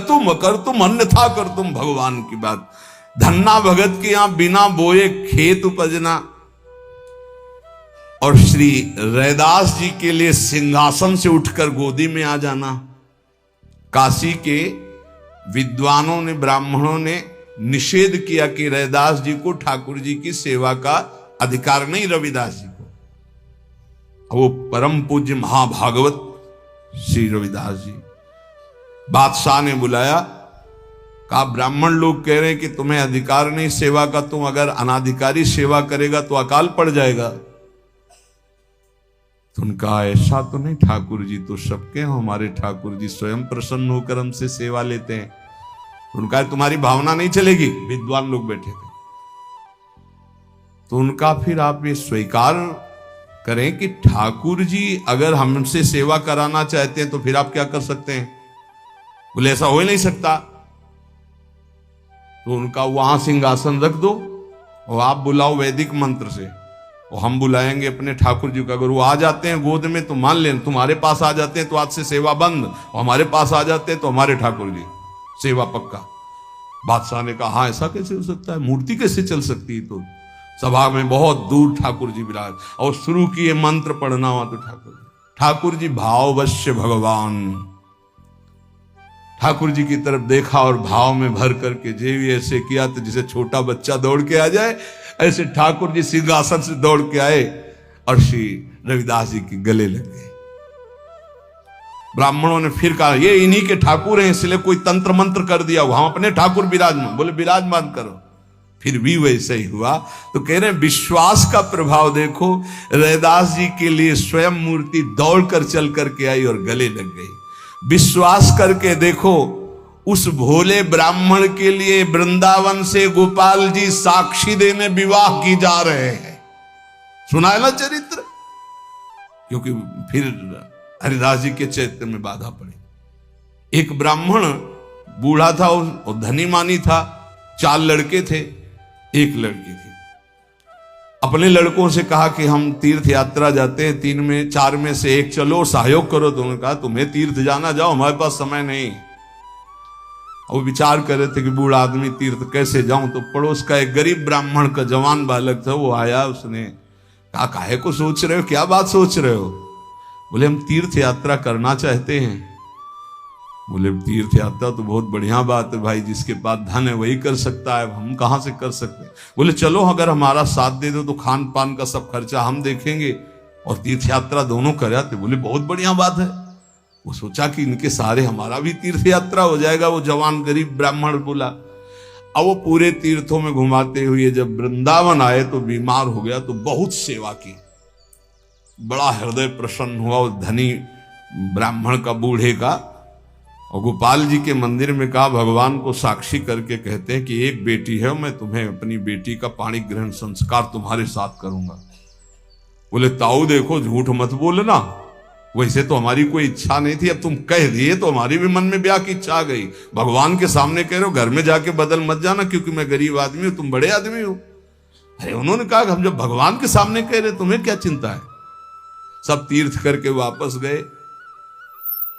तुम अन्यथा कर तुम भगवान की बात। धन्ना भगत के यहां बिना बोए खेत उपजना। और श्री रैदास जी के लिए सिंहासन से उठकर गोदी में आ जाना। काशी के विद्वानों ने, ब्राह्मणों ने निषेध किया कि रैदास जी को ठाकुर जी की सेवा का अधिकार नहीं, रविदास जी को। वो परम पूज्य महाभागवत श्री रविदास जी, बादशाह ने बुलाया, कहा ब्राह्मण लोग कह रहे हैं कि तुम्हें अधिकार नहीं सेवा का, तुम अगर अनाधिकारी सेवा करेगा तो अकाल पड़ जाएगा। तो उनका ऐसा तो नहीं, ठाकुर जी तो सबके हैं, हमारे ठाकुर जी स्वयं प्रसन्न होकर हमसे सेवा लेते हैं। तो उनका तुम्हारी भावना नहीं चलेगी। विद्वान लोग बैठे थे, तो उनका फिर आप ये स्वीकार करें कि ठाकुर जी अगर हमसे सेवा कराना चाहते हैं तो फिर आप क्या कर सकते हैं। बोले ऐसा हो ही नहीं सकता। तो उनका वहां सिंहासन रख दो और आप बुलाओ वैदिक मंत्र से, और हम बुलाएंगे अपने ठाकुर जी को। अगर वो आ जाते हैं गोद में तो मान लें, तुम्हारे पास आ जाते हैं तो आज से सेवा बंद, और हमारे पास आ जाते हैं तो हमारे ठाकुर जी सेवा पक्का। बादशाह ने कहा हाँ ऐसा कैसे हो सकता है, मूर्ति कैसे चल सकती है। तो सभा में बहुत दूर ठाकुर जी विराज, और शुरू किए मंत्र पढ़ना हुआ। तो ठाकुर जी भाववश्य भगवान, ठाकुर जी की तरफ देखा और भाव में भर करके जेवी ऐसे किया तो जैसे छोटा बच्चा दौड़ के आ जाए, ऐसे ठाकुर जी सिंहासन से दौड़ के आए और श्री रविदास जी के गले लग गए। ब्राह्मणों ने फिर कहा ये इन्हीं के ठाकुर हैं, इसलिए कोई तंत्र मंत्र कर दिया, हम अपने ठाकुर विराजमान। बोले विराजमान करो। फिर भी वैसे ही हुआ। तो कह रहे हैं विश्वास का प्रभाव देखो, रैदास जी के लिए स्वयं मूर्ति दौड़कर चल करके आई और गले लग गई। विश्वास करके देखो, उस भोले ब्राह्मण के लिए वृंदावन से गोपाल जी साक्षी देने विवाह की जा रहे हैं। सुना है ना चरित्र। क्योंकि फिर हरिदास जी के चैत्र में बाधा पड़ी। एक ब्राह्मण बूढ़ा था और धनी मानी था, 4 लड़के थे, एक लड़की थी। अपने लड़कों से कहा कि हम तीर्थ यात्रा जाते हैं, 3 में 4 में से एक चलो, सहयोग करो। तो उन्होंने कहा तुम्हें तीर्थ जाना, जाओ, हमारे पास समय नहीं। वो विचार कर रहे थे कि बूढ़ा आदमी तीर्थ कैसे जाऊं। तो पड़ोस का एक गरीब ब्राह्मण का जवान बालक था, वो आया, उसने कहा काहे को सोच रहे हो, क्या बात सोच रहे हो। बोले हम तीर्थ यात्रा करना चाहते हैं। बोले तीर्थ यात्रा तो बहुत बढ़िया बात है भाई, जिसके पास धन है वही कर सकता है, हम कहां से कर सकते हैं। बोले चलो अगर हमारा साथ दे दो तो खान पान का सब खर्चा हम देखेंगे और तीर्थ यात्रा दोनों कर आते। बोले बहुत बढ़िया बात है। वो सोचा कि इनके सारे हमारा भी तीर्थ यात्रा हो जाएगा। वो जवान गरीब ब्राह्मण बोला। अब वो पूरे तीर्थों में घुमाते हुए जब वृंदावन आए तो बीमार हो गया, तो बहुत सेवा की, बड़ा हृदय प्रसन्न हुआ उस धनी ब्राह्मण का, बूढ़े का। और गोपाल जी के मंदिर में कहा भगवान को साक्षी करके कहते हैं कि एक बेटी है, मैं तुम्हें अपनी बेटी का पाणी ग्रहण संस्कार तुम्हारे साथ करूंगा। बोले ताऊ देखो झूठ मत बोलना, वैसे तो हमारी कोई इच्छा नहीं थी, अब तुम कह दिए तो हमारी भी मन में ब्याह की इच्छा आ गई। भगवान के सामने कह रहे हो, घर में जाके बदल मत जाना, क्योंकि मैं गरीब आदमी हूं, तुम बड़े आदमी हो। अरे उन्होंने कहा हम जब भगवान के सामने कह रहे तुम्हें क्या चिंता है। सब तीर्थ करके वापस गए।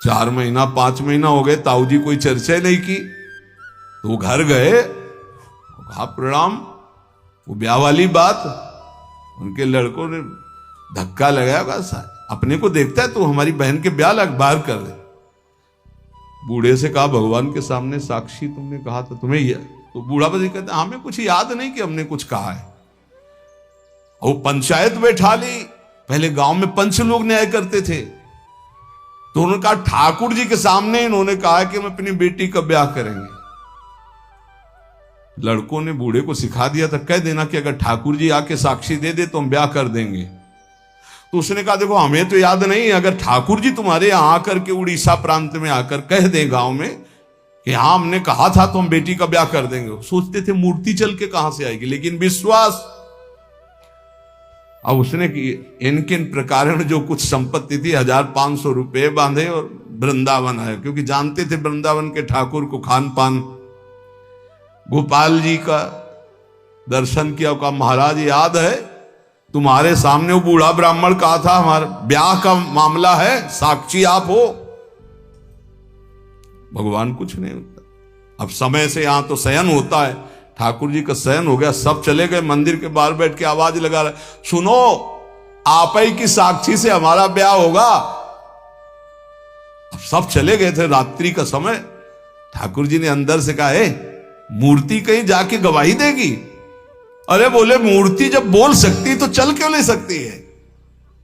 4 महीना 5 महीना हो गए, ताऊ जी कोई चर्चा नहीं की। तो वो घर गए, कहा प्रणाम। वो ब्याह वाली बात, उनके लड़कों ने धक्का लगाया, बस अपने को देखता है तो हमारी बहन के ब्याह लग बाहर कर दे। बूढ़े से कहा भगवान के सामने साक्षी तुमने कहा था तुम्हें यह, तो बूढ़ा बजी कहता हमें कुछ याद नहीं कि हमने कुछ कहा है। वो पंचायत बैठा ली, पहले गांव में पंच लोग न्याय करते थे, तो उन्होंने कहा ठाकुर जी के सामने इन्होंने कहा कि हम अपनी बेटी का ब्याह करेंगे। लड़कों ने बूढ़े को सिखा दिया था, कह देना कि अगर ठाकुर जी आके साक्षी दे दे तो हम ब्याह कर देंगे। तो उसने कहा देखो हमें तो याद नहीं, अगर ठाकुर जी तुम्हारे यहां आकर के उड़ीसा प्रांत में आकर कह दे गांव में कि हाँ हमने कहा था तो हम बेटी का ब्याह कर देंगे। सोचते थे मूर्ति चल के कहां से आएगी, लेकिन विश्वास। अब उसने कि इनके प्रकार जो कुछ संपत्ति थी 1500 रुपए बांधे और वृंदावन आए, क्योंकि जानते थे वृंदावन के ठाकुर को खान पान। गोपाल जी का दर्शन किया, कहा महाराज याद है तुम्हारे सामने वो बूढ़ा ब्राह्मण कहा था हमारा ब्याह का मामला है, साक्षी आप हो। भगवान कुछ नहीं होता। अब समय से यहां तो शयन होता है, ठाकुर जी का शयन हो गया, सब चले गए, मंदिर के बाहर बैठ के आवाज लगा रहे, सुनो आप ही की साक्षी से हमारा ब्याह होगा। अब सब चले गए थे, रात्रि का समय। ठाकुर जी ने अंदर से कहा मूर्ति कहीं जाके गवाही देगी? अरे बोले मूर्ति जब बोल सकती तो चल क्यों नहीं सकती है?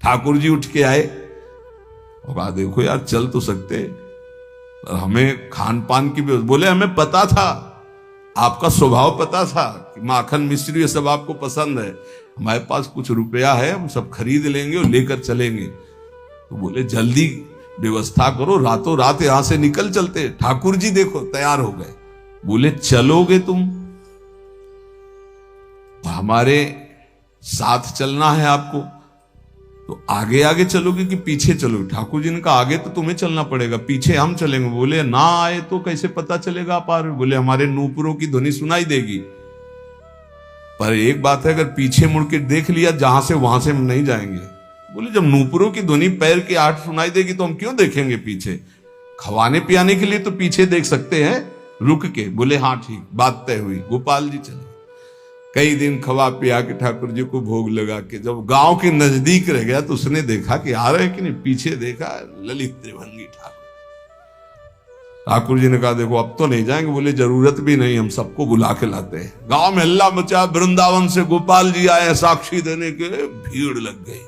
ठाकुर जी उठ के आए और कहा देखो यार चल तो सकते, हमें खान पान की भी। बोले हमें पता था, आपका स्वभाव पता था कि माखन मिश्री ये सब आपको पसंद है, हमारे पास कुछ रुपया है, हम सब खरीद लेंगे और लेकर चलेंगे। तो बोले जल्दी व्यवस्था करो, रातों रात यहां से निकल चलते। ठाकुर जी देखो तैयार हो गए। बोले चलोगे तुम, हमारे साथ चलना है आपको, तो आगे आगे चलोगे कि पीछे चलोगे? ठाकुर जी ने कहा आगे तो तुम्हें चलना पड़ेगा, पीछे हम चलेंगे। बोले ना आए तो कैसे पता चलेगा आप आ रहे हो? बोले हमारे नूपुरों की ध्वनि सुनाई देगी, पर एक बात है अगर पीछे मुड़ के देख लिया जहां से वहां से हम नहीं जाएंगे। बोले जब नूपुरों की ध्वनि पैर की आहट सुनाई देगी तो हम क्यों देखेंगे पीछे? खवाने पियाने के लिए तो पीछे देख सकते हैं रुक के। बोले हाँ ठीक, बात तय हुई। गोपाल जी चले, कई दिन खवा पिया के ठाकुर जी को भोग लगा के जब गांव के नजदीक रह गया तो उसने देखा कि आ रहे कि नहीं, पीछे देखा ललित त्रिभंगी ठाकुर। ठाकुर जी ने कहा देखो अब तो नहीं जाएंगे। बोले जरूरत भी नहीं, हम सबको बुला के लाते हैं। गांव में हल्ला मचा, वृंदावन से गोपाल जी आए साक्षी देने के, भीड़ लग गई।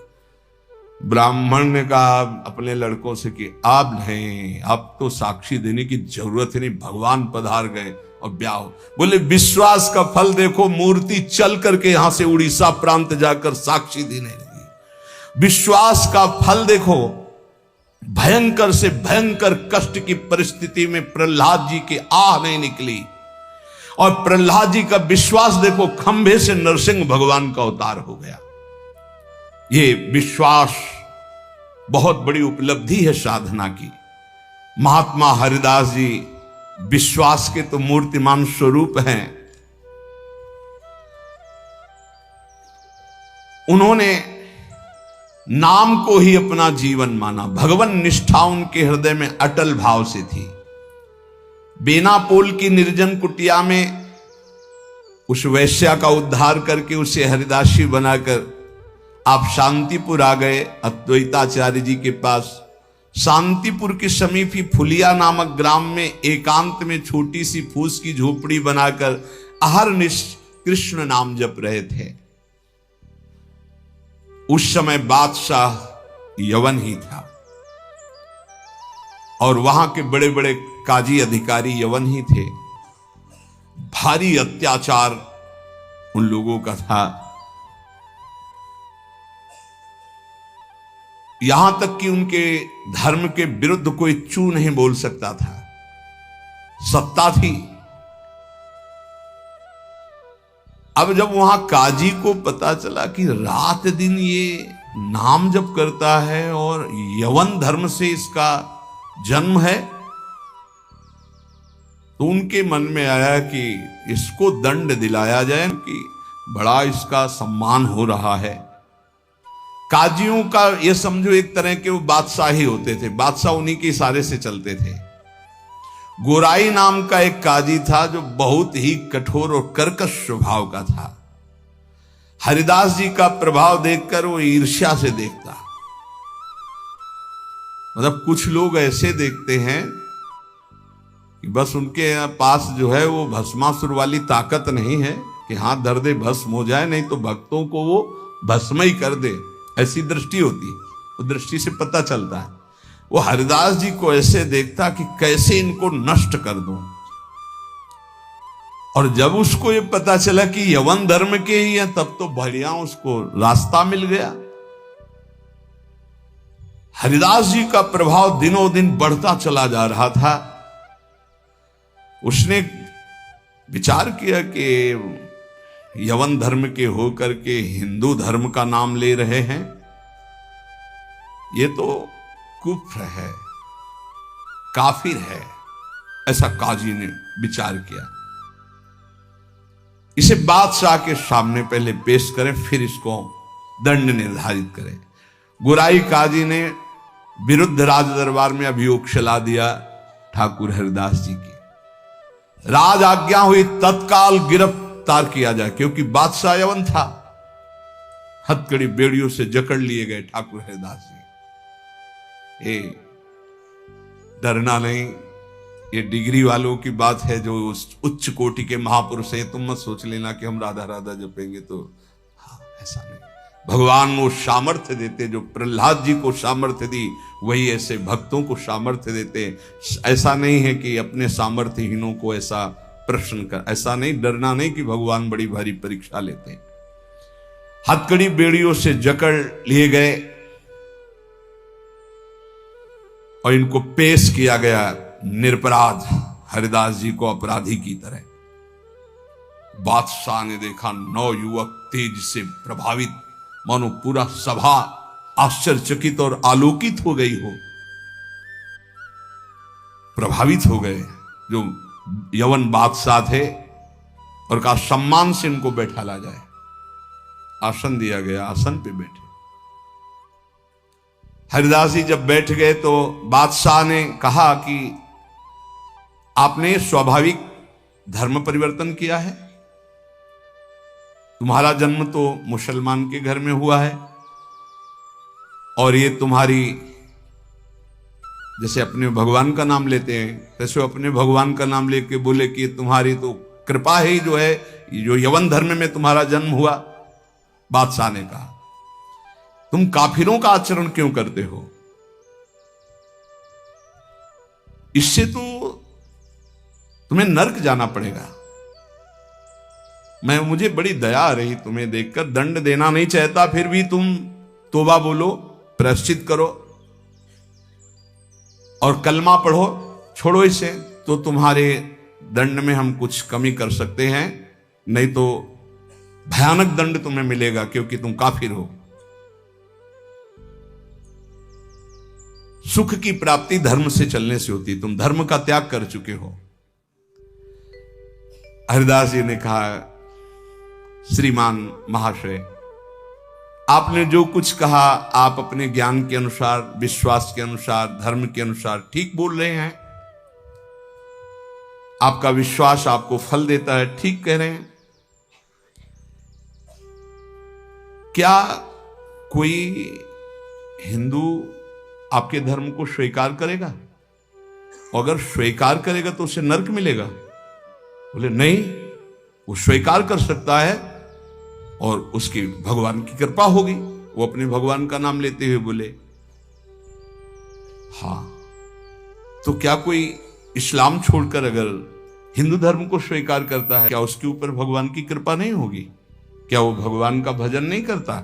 ब्राह्मण ने कहा अपने लड़कों से कि अब नहीं, अब तो साक्षी देने की जरूरत ही नहीं, भगवान पधार गए और ब्याह। बोले विश्वास का फल देखो, मूर्ति चल करके यहां से उड़ीसा प्रांत जाकर साक्षी देने लगी। विश्वास का फल देखो, भयंकर से भयंकर कष्ट की परिस्थिति में प्रहलाद जी की आह नहीं निकली, और प्रहलाद जी का विश्वास देखो, खंभे से नरसिंह भगवान का अवतार हो गया। ये विश्वास बहुत बड़ी उपलब्धि है साधना की। महात्मा हरिदास जी विश्वास के तो मूर्तिमान स्वरूप हैं। उन्होंने नाम को ही अपना जीवन माना, भगवान निष्ठा उनके हृदय में अटल भाव से थी। बेनापोल की निर्जन कुटिया में उस वैश्या का उद्धार करके उसे हरिदासी बनाकर आप शांतिपुर आ गए अद्वैताचार्य जी के पास। शांतिपुर के समीप ही फुलिया नामक ग्राम में एकांत में छोटी सी फूस की झोपड़ी बनाकर अहरनिश कृष्ण नाम जप रहे थे। उस समय बादशाह यवन ही था और वहां के बड़े बड़े काजी अधिकारी यवन ही थे। भारी अत्याचार उन लोगों का था, यहां तक कि उनके धर्म के विरुद्ध कोई चू नहीं बोल सकता था, सत्ता थी। अब जब वहां काजी को पता चला कि रात दिन ये नाम जप करता है और यवन धर्म से इसका जन्म है, तो उनके मन में आया कि इसको दंड दिलाया जाए कि बड़ा इसका सम्मान हो रहा है। काजियों का ये समझो एक तरह के वो बादशाह ही होते थे, बादशाह उन्हीं के इशारे से चलते थे। गोराई नाम का एक काजी था जो बहुत ही कठोर और कर्कश स्वभाव का था। हरिदास जी का प्रभाव देखकर वो ईर्ष्या से देखता। मतलब कुछ लोग ऐसे देखते हैं कि बस उनके पास जो है वो भस्मासुर वाली ताकत नहीं है कि हाथ धर दे भस्म हो जाए, नहीं तो भक्तों को वो भस्म ही कर दे। ऐसी दृष्टि होती है, वो दृष्टि से पता चलता है। वो हरिदास जी को ऐसे देखता कि कैसे इनको नष्ट कर दूं। और जब उसको ये पता चला कि यवन धर्म के ही हैं, तब तो बढ़िया उसको रास्ता मिल गया। हरिदास जी का प्रभाव दिनों दिन बढ़ता चला जा रहा था। उसने विचार किया कि यवन धर्म के होकर के हिंदू धर्म का नाम ले रहे हैं, ये तो कुफ्र है, काफिर है, ऐसा काजी ने विचार किया। इसे बादशाह के सामने पहले पेश करें, फिर इसको दंड निर्धारित करें। गुराई काजी ने विरुद्ध राज दरबार में अभियोग चला दिया ठाकुर हरिदास जी की। राज आज्ञा हुई तत्काल गिरफ्तार किया जाए, क्योंकि बादशाह यवन था। हथकड़ी बेड़ियों से जकड़ लिए गए ठाकुर हरिदास जी। डरना नहीं, ये डिग्री वालों की बात है, जो उच्च कोटि के महापुरुष हैं। तुम मत सोच लेना कि हम राधा राधा जपेंगे तो, हाँ, ऐसा नहीं। भगवान वो सामर्थ्य देते, जो प्रहलाद जी को सामर्थ्य दी, वही ऐसे भक्तों को सामर्थ्य देते। ऐसा नहीं है कि अपने सामर्थ्यहीनों को ऐसा प्रश्न कर, ऐसा नहीं, डरना नहीं कि भगवान बड़ी भारी परीक्षा लेते हैं। हथकड़ी बेड़ियों से जकड़ लिए गए और इनको पेश किया गया निरपराध हरिदास जी को अपराधी की तरह। बादशाह ने देखा 9 युवक तेज से प्रभावित, मानो पूरा सभा आश्चर्यचकित और आलोकित हो गई हो, प्रभावित हो गए जो यवन बादशाह थे, और कहा सम्मान से इनको बैठाला जाए। आसन दिया गया, आसन पे बैठे। हरिदास जी जब बैठ गए तो बादशाह ने कहा कि आपने स्वाभाविक धर्म परिवर्तन किया है, तुम्हारा जन्म तो मुसलमान के घर में हुआ है, और ये तुम्हारी, जैसे अपने भगवान का नाम लेते हैं, तैसे अपने भगवान का नाम लेके बोले कि तुम्हारी तो कृपा ही जो है, जो यवन धर्म में तुम्हारा जन्म हुआ। बादशाह ने कहा तुम काफिरों का आचरण क्यों करते हो? इससे तो तुम्हें नर्क जाना पड़ेगा। मुझे बड़ी दया आ रही तुम्हें देखकर, दंड देना नहीं चाहता, फिर भी तुम तौबा बोलो, प्रायश्चित करो और कलमा पढ़ो, छोड़ो इसे, तो तुम्हारे दंड में हम कुछ कमी कर सकते हैं, नहीं तो भयानक दंड तुम्हें मिलेगा, क्योंकि तुम काफिर हो। सुख की प्राप्ति धर्म से चलने से होती, तुम धर्म का त्याग कर चुके हो। हरिदास जी ने कहा श्रीमान महाशय, आपने जो कुछ कहा, आप अपने ज्ञान के अनुसार, विश्वास के अनुसार, धर्म के अनुसार ठीक बोल रहे हैं। आपका विश्वास आपको फल देता है, ठीक कह रहे हैं। क्या कोई हिंदू आपके धर्म को स्वीकार करेगा? अगर स्वीकार करेगा तो उसे नरक मिलेगा? बोले नहीं, वो स्वीकार कर सकता है और उसकी भगवान की कृपा होगी। वो अपने भगवान का नाम लेते हुए बोले हाँ, तो क्या कोई इस्लाम छोड़कर अगर हिंदू धर्म को स्वीकार करता है, क्या उसके ऊपर भगवान की कृपा नहीं होगी? क्या वो भगवान का भजन नहीं करता?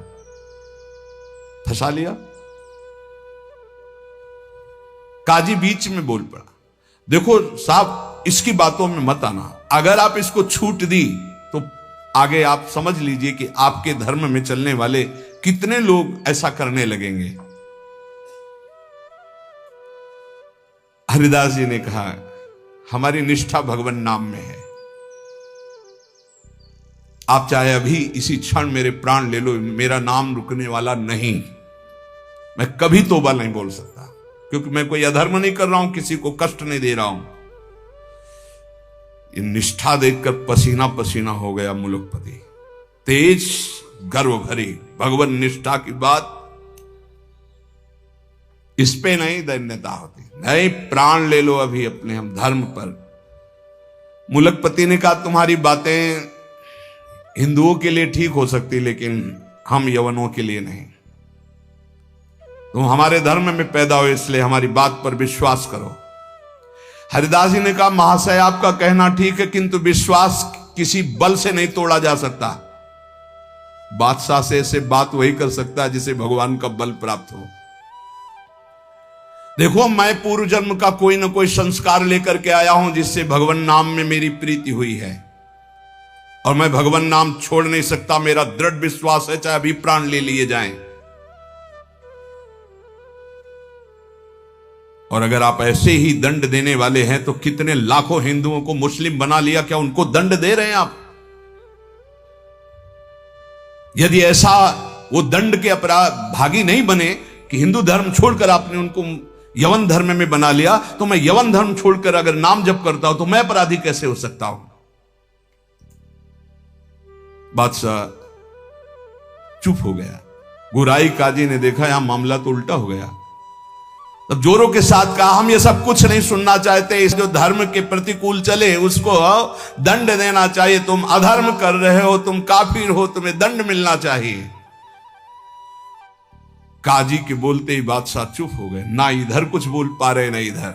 फंसा लिया। काजी बीच में बोल पड़ा, देखो साहब, इसकी बातों में मत आना। अगर आप इसको छूट दी तो आगे आप समझ लीजिए कि आपके धर्म में चलने वाले कितने लोग ऐसा करने लगेंगे। हरिदास जी ने कहा हमारी निष्ठा भगवान नाम में है। आप चाहे अभी इसी क्षण मेरे प्राण ले लो, मेरा नाम रुकने वाला नहीं। मैं कभी तौबा नहीं बोल सकता, क्योंकि मैं कोई अधर्म नहीं कर रहा हूं, किसी को कष्ट नहीं दे रहा हूं। ये निष्ठा देखकर पसीना पसीना हो गया मुलुकपति। तेज गर्व भरी भगवान निष्ठा की बात, इस पे नहीं दैन्यता होती। नहीं, प्राण ले लो अभी अपने हम धर्म पर। मुलुकपति ने कहा तुम्हारी बातें हिंदुओं के लिए ठीक हो सकती, लेकिन हम यवनों के लिए नहीं। तुम हमारे धर्म में पैदा हो इसलिए हमारी बात पर विश्वास करो। हरिदास जी ने कहा, महाशय आपका कहना ठीक है, किंतु विश्वास किसी बल से नहीं तोड़ा जा सकता। बादशाह से ऐसे बात वही कर सकता है जिसे भगवान का बल प्राप्त हो। देखो, मैं पूर्व जन्म का कोई ना कोई संस्कार लेकर के आया हूं जिससे भगवान नाम में मेरी प्रीति हुई है, और मैं भगवान नाम छोड़ नहीं सकता। मेरा दृढ़ विश्वास है, चाहे अभी प्राण ले लिए जाएं। और अगर आप ऐसे ही दंड देने वाले हैं तो कितने लाखों हिंदुओं को मुस्लिम बना लिया, क्या उनको दंड दे रहे हैं आप? यदि ऐसा वो दंड के अपराध भागी नहीं बने कि हिंदू धर्म छोड़कर आपने उनको यवन धर्म में बना लिया, तो मैं यवन धर्म छोड़कर अगर नाम जप करता हूं तो मैं अपराधी कैसे हो सकता हूं? बादशाह चुप हो गया। गुराई काजी ने देखा यहां मामला तो उल्टा हो गया। तब जोरों के साथ कहा, हम ये सब कुछ नहीं सुनना चाहते। इस जो धर्म के प्रतिकूल चले उसको दंड देना चाहिए। तुम अधर्म कर रहे हो, तुम काफिर हो, तुम्हें दंड मिलना चाहिए। काजी के बोलते ही बादशाह चुप हो गए, ना इधर कुछ बोल पा रहे ना इधर।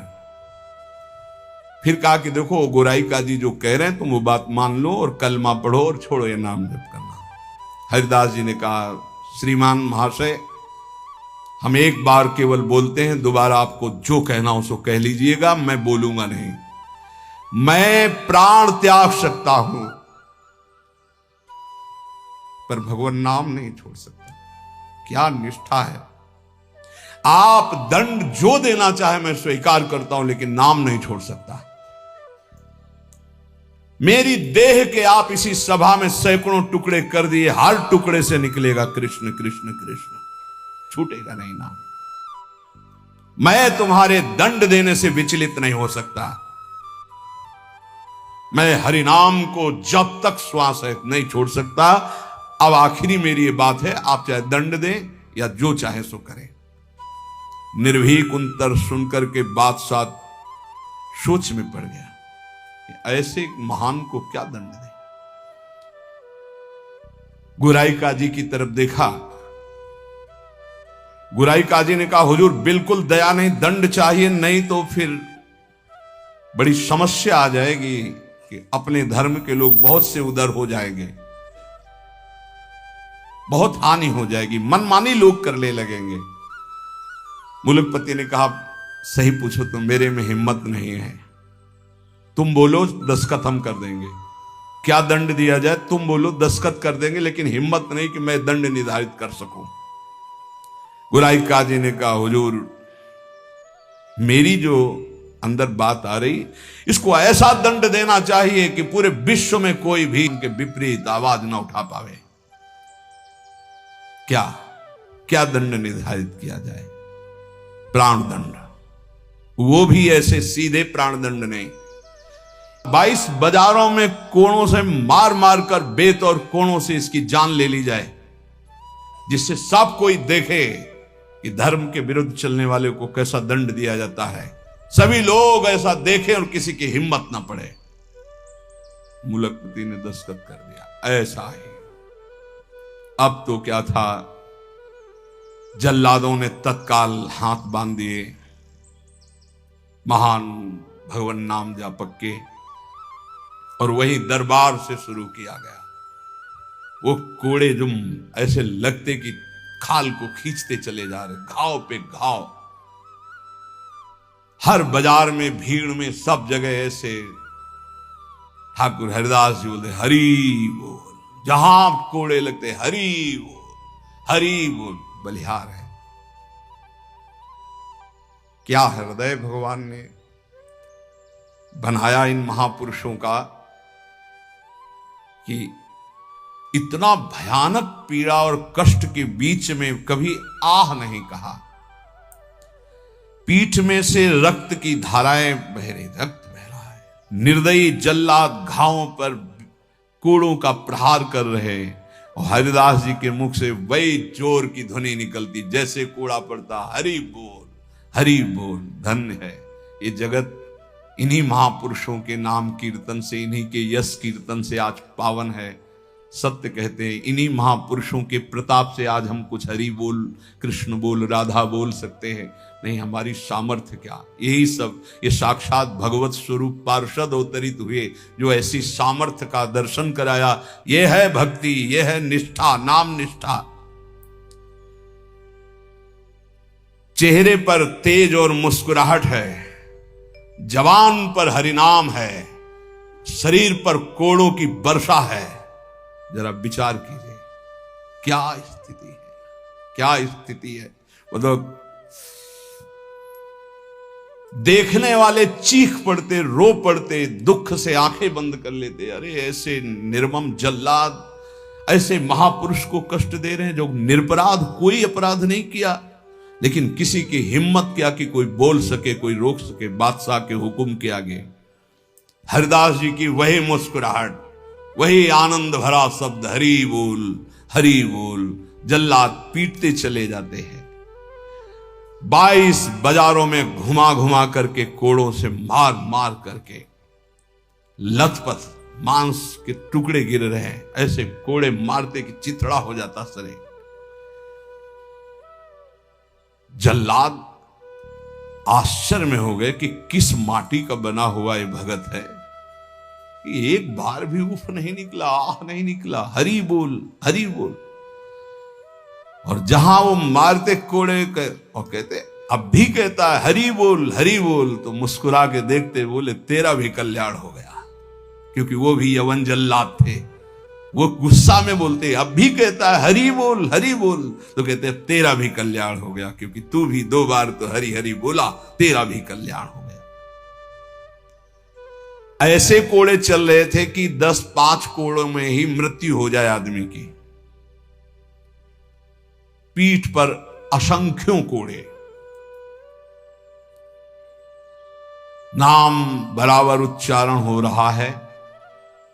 फिर कहा कि देखो, गोराई काजी जो कह रहे हैं तुम वो बात मान लो और कलमा पढ़ो और छोड़ो ये नाम जप करना। हरिदास जी ने कहा, श्रीमान महाशय, हम एक बार केवल बोलते हैं, दोबारा आपको जो कहना हो सो कह लीजिएगा, मैं बोलूंगा नहीं। मैं प्राण त्याग सकता हूं पर भगवान नाम नहीं छोड़ सकता। क्या निष्ठा है! आप दंड जो देना चाहे मैं स्वीकार करता हूं, लेकिन नाम नहीं छोड़ सकता। मेरी देह के आप इसी सभा में सैकड़ों टुकड़े कर दिए, हर टुकड़े से निकलेगा कृष्ण कृष्ण कृष्ण, छूटेगा नहीं नाम। मैं तुम्हारे दंड देने से विचलित नहीं हो सकता। मैं हरिनाम को जब तक श्वास है नहीं छोड़ सकता। अब आखिरी मेरी ये बात है, आप चाहे दंड दें या जो चाहे सो करें। निर्भीक उत्तर सुनकर के बादशाह सोच में पड़ गया कि ऐसे महान को क्या दंड दे। गुराई काजी की तरफ देखा। गुराई काजी ने कहा, हुजूर बिल्कुल दया नहीं, दंड चाहिए, नहीं तो फिर बड़ी समस्या आ जाएगी कि अपने धर्म के लोग बहुत से उधर हो जाएंगे, बहुत हानि हो जाएगी, मनमानी लोग करने लगेंगे। मुल्कपति ने कहा, सही पूछो तो मेरे में हिम्मत नहीं है। तुम बोलो दस्तखत हम कर देंगे। क्या दंड दिया जाए तुम बोलो, दस्तखत कर देंगे, लेकिन हिम्मत नहीं कि मैं दंड निर्धारित कर सकूं। गुराई काजी ने कहा, हुजूर मेरी जो अंदर बात आ रही, इसको ऐसा दंड देना चाहिए कि पूरे विश्व में कोई भी इनके विपरीत आवाज ना उठा पावे। क्या क्या दंड निर्धारित किया जाए? प्राण दंड, वो भी ऐसे सीधे प्राण दंड नहीं, 22 बाजारों में कोणों से मार मार कर बेत और कोणों से इसकी जान ले ली जाए, जिससे सब कोई देखे कि धर्म के विरुद्ध चलने वाले को कैसा दंड दिया जाता है। सभी लोग ऐसा देखें और किसी की हिम्मत ना पड़े। मुल्कपति ने दस्तखत कर दिया। ऐसा ही अब तो क्या था, जल्लादों ने तत्काल हाथ बांध दिए महान भगवान नाम जापक के, और वही दरबार से शुरू किया गया। वो कोड़े जो ऐसे लगते कि खाल को खींचते चले जा रहे, घाव पे घाव, हर बाजार में भीड़ में सब जगह ऐसे। ठाकुर हरिदास जी बोलते, हरि बोल, जहां कोड़े लगते हरि बोल, हरि बोल, बलिहार है। क्या हृदय भगवान ने बनाया इन महापुरुषों का कि इतना भयानक पीड़ा और कष्ट के बीच में कभी आह नहीं कहा। पीठ में से रक्त की धाराएं बह रही, रक्त बह रहा है। निर्दयी जल्लाद घावों पर कोड़ों का प्रहार कर रहे, और हरिदास जी के मुख से वही जोर की ध्वनि निकलती, जैसे कोड़ा पड़ता, हरि बोल हरि बोल। धन्य है ये जगत इन्हीं महापुरुषों के नाम कीर्तन से, इन्हीं के यश कीर्तन से आज पावन है। सत्य कहते हैं। इन्हीं महापुरुषों के प्रताप से आज हम कुछ हरि बोल, कृष्ण बोल, राधा बोल सकते हैं। नहीं, हमारी सामर्थ्य क्या, यही सब ये साक्षात भगवत स्वरूप पार्षद अवतरित हुए जो ऐसी सामर्थ्य का दर्शन कराया। ये है भक्ति, ये है निष्ठा, नाम निष्ठा। चेहरे पर तेज और मुस्कुराहट है, जवान पर हरिनाम है, शरीर पर कोड़ों की वर्षा है। जरा विचार कीजिए क्या स्थिति है, क्या स्थिति है। मतलब देखने वाले चीख पड़ते, रो पड़ते, दुख से आंखें बंद कर लेते। अरे ऐसे निर्मम जल्लाद ऐसे महापुरुष को कष्ट दे रहे हैं जो निरपराध, कोई अपराध नहीं किया, लेकिन किसी की हिम्मत क्या कि कोई बोल सके, कोई रोक सके बादशाह के हुक्म के आगे। हरिदास जी की वही मुस्कुराहट, वही आनंद भरा शब्द, हरि बोल, हरि बोल। जल्लाद पीटते चले जाते हैं। 22 बाजारों में घुमा घुमा करके, कोड़ों से मार मार करके, लथपथ मांस के टुकड़े गिर रहे हैं। ऐसे कोड़े मारते कि चिथड़ा हो जाता सरे। जल्लाद आश्चर्य में हो गए कि किस माटी का बना हुआ ये भगत है, एक बार भी उफ नहीं निकला, आह नहीं निकला, हरि बोल, हरि बोल। और जहां वो मारते कोड़े और कहते अब भी कहता है हरि बोल, हरि बोल, तो मुस्कुरा के देखते बोले तेरा भी कल्याण हो गया। क्योंकि वो भी यवन जल्लाद थे। वो गुस्सा में बोलते, अब भी कहता है हरि बोल, हरि बोल, तो कहते तेरा भी कल्याण हो गया, क्योंकि तू भी 2 बार तो हरि हरि बोला, तेरा भी कल्याण हो गया। ऐसे कोड़े चल रहे थे कि 10-5 कोड़ों में ही मृत्यु हो जाए आदमी की। पीठ पर असंख्यों कोड़े, नाम बराबर उच्चारण हो रहा है,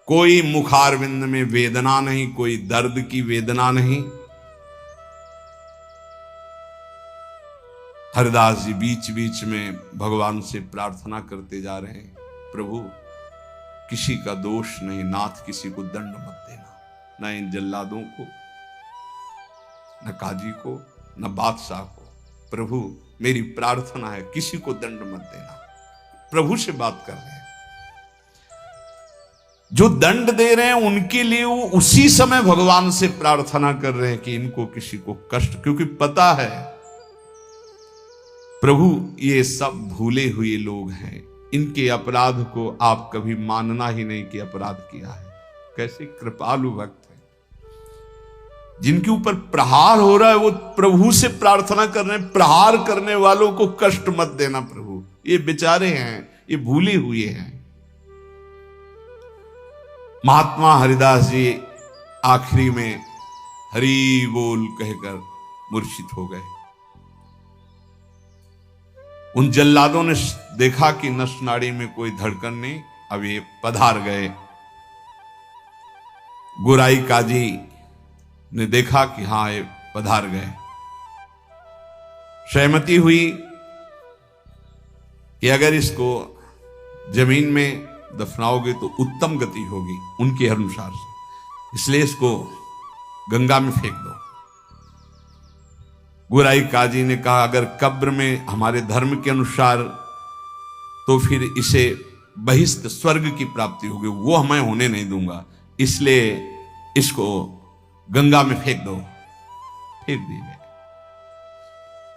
कोई मुखारविंद में वेदना नहीं, कोई दर्द की वेदना नहीं। हरिदास जी बीच बीच में भगवान से प्रार्थना करते जा रहे हैं, प्रभु किसी का दोष नहीं, नाथ किसी को दंड मत देना, न इन जल्लादों को, न काजी को, न बादशाह को। प्रभु मेरी प्रार्थना है, किसी को दंड मत देना। प्रभु से बात कर रहे हैं। जो दंड दे रहे हैं उनके लिए वो उसी समय भगवान से प्रार्थना कर रहे हैं कि इनको किसी को कष्ट, क्योंकि पता है प्रभु ये सब भूले हुए लोग हैं, इनके अपराध को आप कभी मानना ही नहीं कि अपराध किया है। कैसे कृपालु भक्त है, जिनके ऊपर प्रहार हो रहा है वो प्रभु से प्रार्थना कर रहे हैं, प्रहार करने वालों को कष्ट मत देना प्रभु, ये बेचारे हैं, ये भूले हुए हैं। महात्मा हरिदास जी आखिरी में हरि बोल कहकर मूर्छित हो गए। उन जल्लादों ने देखा कि नस नाड़ी में कोई धड़कन नहीं, अब ये पधार गए। गोराई काजी ने देखा कि हां ये पधार गए। सहमति हुई कि अगर इसको जमीन में दफनाओगे तो उत्तम गति होगी उनके अनुसार से, इसलिए इसको गंगा में फेंक दो। गोराई काजी ने कहा अगर कब्र में हमारे धर्म के अनुसार तो फिर इसे बहिष्ठ स्वर्ग की प्राप्ति होगी, वो मैं होने नहीं दूंगा, इसलिए इसको गंगा में फेंक दो। फेंक दी गई।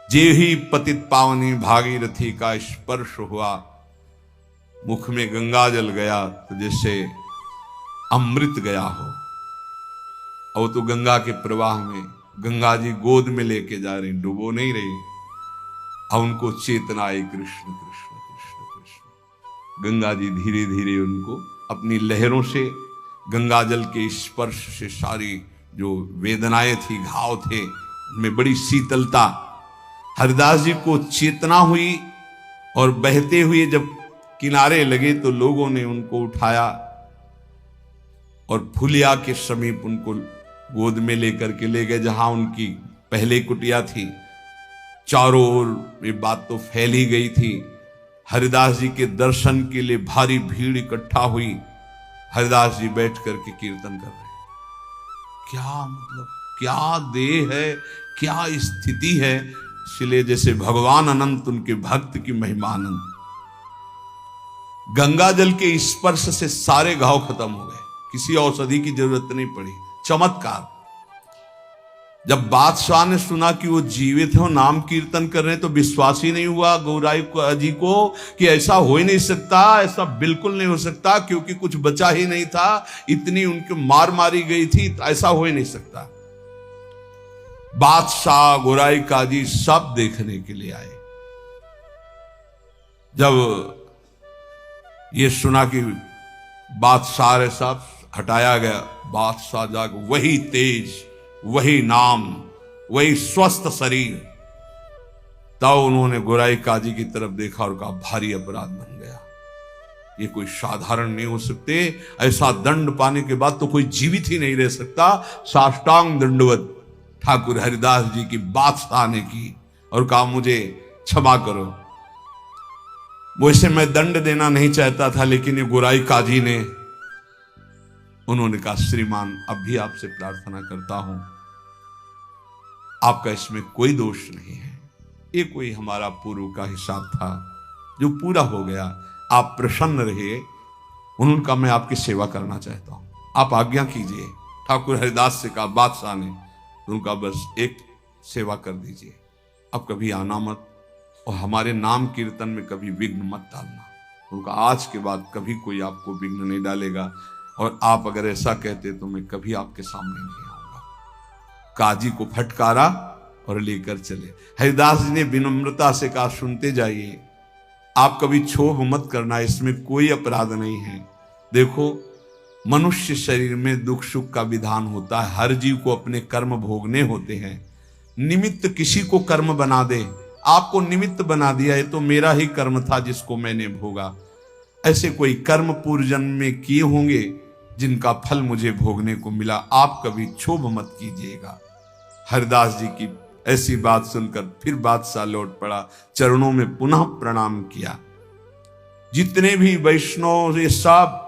जे ही पतित पावनी भागीरथी का स्पर्श हुआ, मुख में गंगा जल गया तो जैसे अमृत गया हो। और तो गंगा के प्रवाह में गंगा जी गोद में लेके जा रही, डुबो नहीं रही। अब उनको चेतना आई, कृष्ण कृष्ण कृष्ण कृष्ण। गंगा जी धीरे धीरे उनको अपनी लहरों से, गंगा जल के स्पर्श से सारी जो वेदनाएं थी, घाव थे, उनमें बड़ी शीतलता। हरिदास जी को चेतना हुई और बहते हुए जब किनारे लगे तो लोगों ने उनको उठाया और फुलिया के समीप उनको गोद में लेकर के ले गए, जहां उनकी पहले कुटिया थी। चारों ओर ये बात तो फैली गई थी। हरिदास जी के दर्शन के लिए भारी भीड़ इकट्ठा हुई। हरिदास जी बैठ करके कीर्तन कर रहे हैं। क्या मतलब, क्या देह है, क्या स्थिति है। इसलिए जैसे भगवान अनंत, उनके भक्त की महिमा अनंत। गंगा जल के स्पर्श से सारे घाव खत्म हो गए, किसी औषधि की जरूरत नहीं पड़ी। चमत्कार। जब बादशाह ने सुना कि वो जीवित हो, नाम कीर्तन कर रहे हैं, तो विश्वास ही नहीं हुआ गौराई जी को कि ऐसा हो ही नहीं सकता, ऐसा बिल्कुल नहीं हो सकता, क्योंकि कुछ बचा ही नहीं था, इतनी उनकी मार मारी गई थी, ऐसा हो ही नहीं सकता। बादशाह, गौराई काजी सब देखने के लिए आए। जब ये सुना कि बादशाह सब हटाया गया, बादशाह जाग वही तेज, वही नाम, वही स्वस्थ शरीर। तब उन्होंने गोराई काजी की तरफ देखा और कहा भारी अपराध बन गया, ये कोई साधारण नहीं हो सकते, ऐसा दंड पाने के बाद तो कोई जीवित ही नहीं रह सकता। साष्टांग दंडवत ठाकुर हरिदास जी की बादशाह ने की और कहा मुझे क्षमा करो, वैसे मैं दंड देना नहीं चाहता था, लेकिन ये गोराई काजी ने, उन्होंने कहा श्रीमान अब भी आपसे प्रार्थना करता हूं, आपका इसमें कोई दोष नहीं है, ये कोई हमारा पूर्व का हिसाब था जो पूरा हो गया, आप प्रसन्न रहिए। उन्होंने कहा मैं आपकी सेवा करना चाहता हूं, आप आज्ञा कीजिए। ठाकुर हरिदास से कहा बादशाह ने, उनका बस एक सेवा कर दीजिए, अब कभी आना मत और हमारे नाम कीर्तन में कभी विघ्न मत डालना। उनका आज के बाद कभी कोई आपको विघ्न नहीं डालेगा, और आप अगर ऐसा कहते तो मैं कभी आपके सामने नहीं आऊंगा। काजी को फटकारा और लेकर चले। हरिदास जी ने विनम्रता से कहा सुनते जाइए, आप कभी क्षोभ मत करना, इसमें कोई अपराध नहीं है। देखो मनुष्य शरीर में दुख सुख का विधान होता है, हर जीव को अपने कर्म भोगने होते हैं। निमित्त किसी को कर्म बना दे, आपको निमित्त बना दिया, ये तो मेरा ही कर्म था जिसको मैंने भोगा। ऐसे कोई कर्म पूर्व जन्म में किए होंगे जिनका फल मुझे भोगने को मिला, आप कभी क्षोभ मत कीजिएगा। हरिदास जी की ऐसी बात सुनकर फिर बादशाह लौट पड़ा, चरणों में पुनः प्रणाम किया। जितने भी वैष्णव ये सब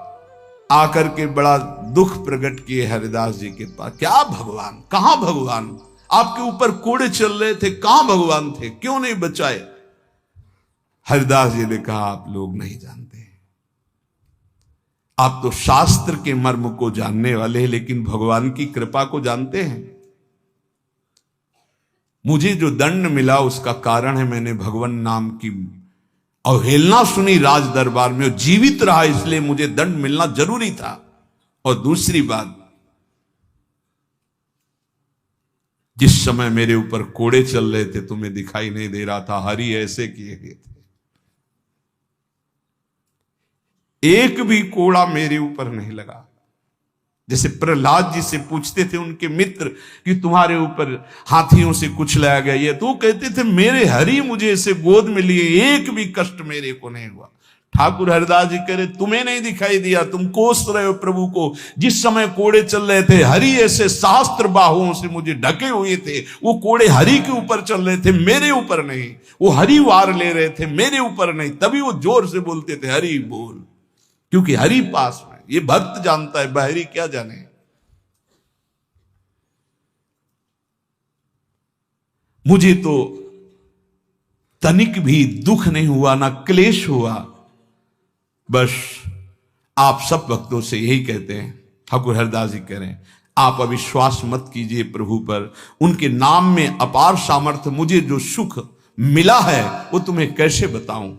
आकर के बड़ा दुख प्रकट किए हरिदास जी के पास। क्या भगवान, कहां भगवान, आपके ऊपर कोड़े चल रहे थे, कहां भगवान थे, क्यों नहीं बचाए। हरिदास जी ने कहा आप लोग नहीं जानते, आप तो शास्त्र के मर्म को जानने वाले हैं, लेकिन भगवान की कृपा को जानते हैं। मुझे जो दंड मिला उसका कारण है मैंने भगवान नाम की अवहेलना सुनी राज दरबार में, जीवित रहा, इसलिए मुझे दंड मिलना जरूरी था। और दूसरी बात, जिस समय मेरे ऊपर कोड़े चल रहे थे तुम्हें दिखाई नहीं दे रहा था, हरि ऐसे किए गए थे, एक भी कोड़ा मेरे ऊपर नहीं लगा। जैसे प्रहलाद जी से पूछते थे उनके मित्र कि तुम्हारे ऊपर हाथियों से कुछ लाया गया, ये तो कहते थे मेरे हरि मुझे ऐसे गोद में लिए, एक भी कष्ट मेरे को नहीं हुआ। ठाकुर हरिदास जी कह रहे तुम्हें नहीं दिखाई दिया, तुम कोस रहे हो प्रभु को। जिस समय कोड़े चल रहे थे हरि ऐसे सहस्त्र बाहुओं से मुझे ढके हुए थे, वो कोड़े हरि के ऊपर चल रहे थे, मेरे ऊपर नहीं। वो हरि वार ले रहे थे, मेरे ऊपर नहीं। तभी वो जोर से बोलते थे हरि बोल, क्योंकि हरि पास में। ये भक्त जानता है, बाहरी क्या जाने। मुझे तो तनिक भी दुख नहीं हुआ, ना क्लेश हुआ। बस आप सब भक्तों से यही कहते हैं, ठाकुर हरिदास जी कह रहे हैं, आप अविश्वास मत कीजिए प्रभु पर, उनके नाम में अपार सामर्थ्य। मुझे जो सुख मिला है वो तुम्हें कैसे बताऊं।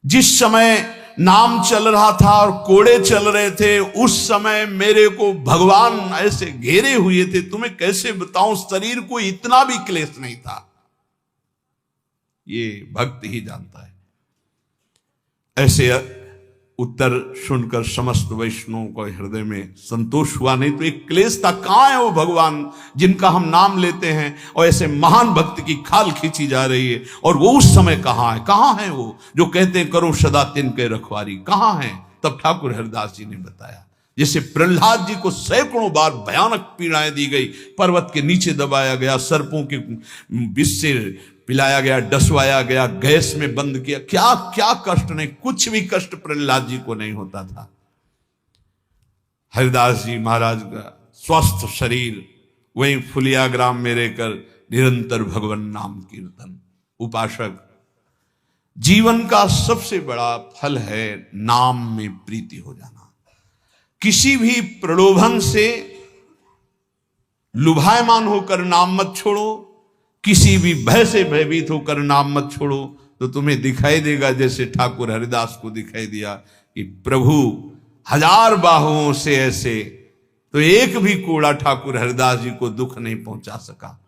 जिस समय नाम चल रहा था और कोड़े चल रहे थे, उस समय मेरे को भगवान ऐसे घेरे हुए थे, तुम्हें कैसे बताऊं। शरीर को इतना भी क्लेश नहीं था, ये भक्त ही जानता है। ऐसे उत्तर सुनकर समस्त वैष्णवों को हृदय में संतोष हुआ। नहीं तो एक क्लेश था, कहां है वो भगवान जिनका हम नाम लेते हैं और ऐसे महान भक्त की खाल खींची जा रही है, और वो उस समय कहां है वो जो कहते हैं करो सदा तिनके रखवारी, कहां है। तब ठाकुर हरिदास जी ने बताया, जैसे प्रहलाद जी को सैकड़ों बार भयानक पीड़ाएं दी गई, पर्वत के नीचे दबाया गया, सर्पों के विष से पिलाया गया, डसवाया गया, गैस में बंद किया, क्या क्या कष्ट नहीं, कुछ भी कष्ट प्रहलाद जी को नहीं होता था। हरिदास जी महाराज का स्वस्थ शरीर, वहीं फुलिया ग्राम में रहकर निरंतर भगवान नाम कीर्तन। उपासक, जीवन का सबसे बड़ा फल है नाम में प्रीति हो जाना। किसी भी प्रलोभन से लुभायमान होकर नाम मत छोड़ो, किसी भी भय से भयभीत होकर नाम मत छोड़ो, तो तुम्हें दिखाई देगा जैसे ठाकुर हरिदास को दिखाई दिया कि प्रभु हजार बाहुओं से ऐसे, तो एक भी कोड़ा ठाकुर हरिदास जी को दुख नहीं पहुंचा सका।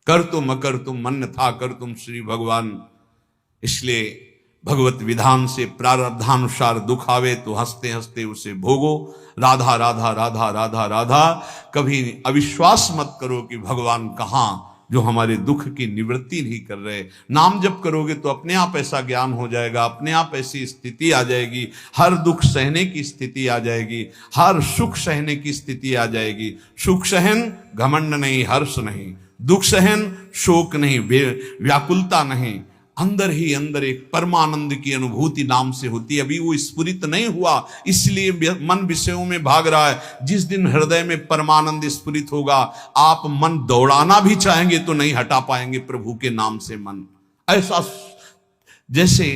कर तुम अकर तुम मन था, कर तुम श्री भगवान। इसलिए भगवत विधान से प्रारब्धानुसार दुख आवे तो हंसते हंसते उसे भोगो। राधा राधा राधा राधा राधा। कभी अविश्वास मत करो कि भगवान कहाँ, जो हमारे दुख की निवृत्ति नहीं कर रहे। नाम जप करोगे तो अपने आप ऐसा ज्ञान हो जाएगा, अपने आप ऐसी स्थिति आ जाएगी, हर दुख सहने की स्थिति आ जाएगी, हर सुख सहने की स्थिति आ जाएगी। सुख सहन घमंड नहीं, हर्ष नहीं, दुख सहन शोक नहीं, व्याकुलता नहीं, अंदर ही अंदर एक परमानंद की अनुभूति नाम से होती है। अभी वो स्फुरित नहीं हुआ, इसलिए मन विषयों में भाग रहा है। जिस दिन हृदय में परमानंद स्फुरित होगा, आप मन दौड़ाना भी चाहेंगे तो नहीं हटा पाएंगे प्रभु के नाम से मन। ऐसा जैसे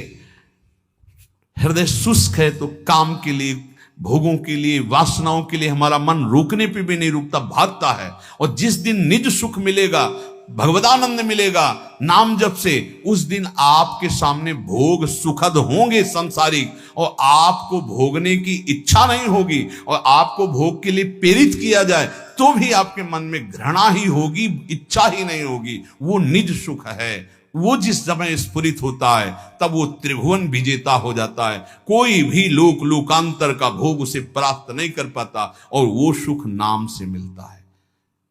हृदय शुष्क है तो काम के लिए, भोगों के लिए, वासनाओं के लिए हमारा मन रोकने पे भी नहीं रुकता, भागता है। और जिस दिन निज सुख मिलेगा, भगवदानंद मिलेगा नाम जप से, उस दिन आपके सामने भोग सुखद होंगे संसारिक, और आपको भोगने की इच्छा नहीं होगी, और आपको भोग के लिए प्रेरित किया जाए तो भी आपके मन में घृणा ही होगी, इच्छा ही नहीं होगी। वो निज सुख है। वो जिस समय स्फुरित होता है तब वो त्रिभुवन विजेता हो जाता है। कोई भी लोकांतर का भोग उसे प्राप्त नहीं कर पाता, और वो सुख नाम से मिलता है।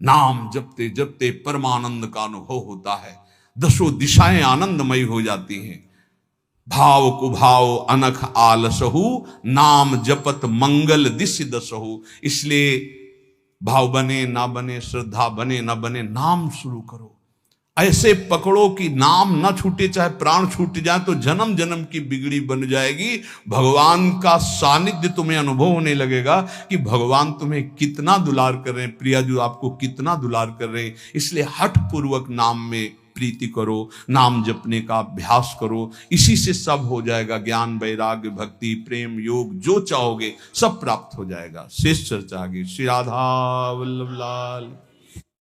नाम जपते जपते परमानंद का अनुभव होता है, दसों दिशाएं आनंदमयी हो जाती हैं। भाव कुभाव अनख आलसहु, नाम जपत मंगल दिश दसहु। इसलिए भाव बने ना बने, श्रद्धा बने ना बने, नाम शुरू करो। ऐसे पकड़ो कि नाम ना छूटे, चाहे प्राण छूट जाए तो जन्म जन्म की बिगड़ी बन जाएगी। भगवान का सानिध्य तुम्हें अनुभव होने लगेगा कि भगवान तुम्हें कितना दुलार कर रहे हैं, प्रिया जो आपको कितना दुलार कर रहे हैं। इसलिए हठ पूर्वक नाम में प्रीति करो, नाम जपने का अभ्यास करो। इसी से सब हो जाएगा, ज्ञान वैराग्य भक्ति प्रेम योग जो चाहोगे सब प्राप्त हो जाएगा। शेष चर्चा आगे। श्री राधा वल्लभ लाल।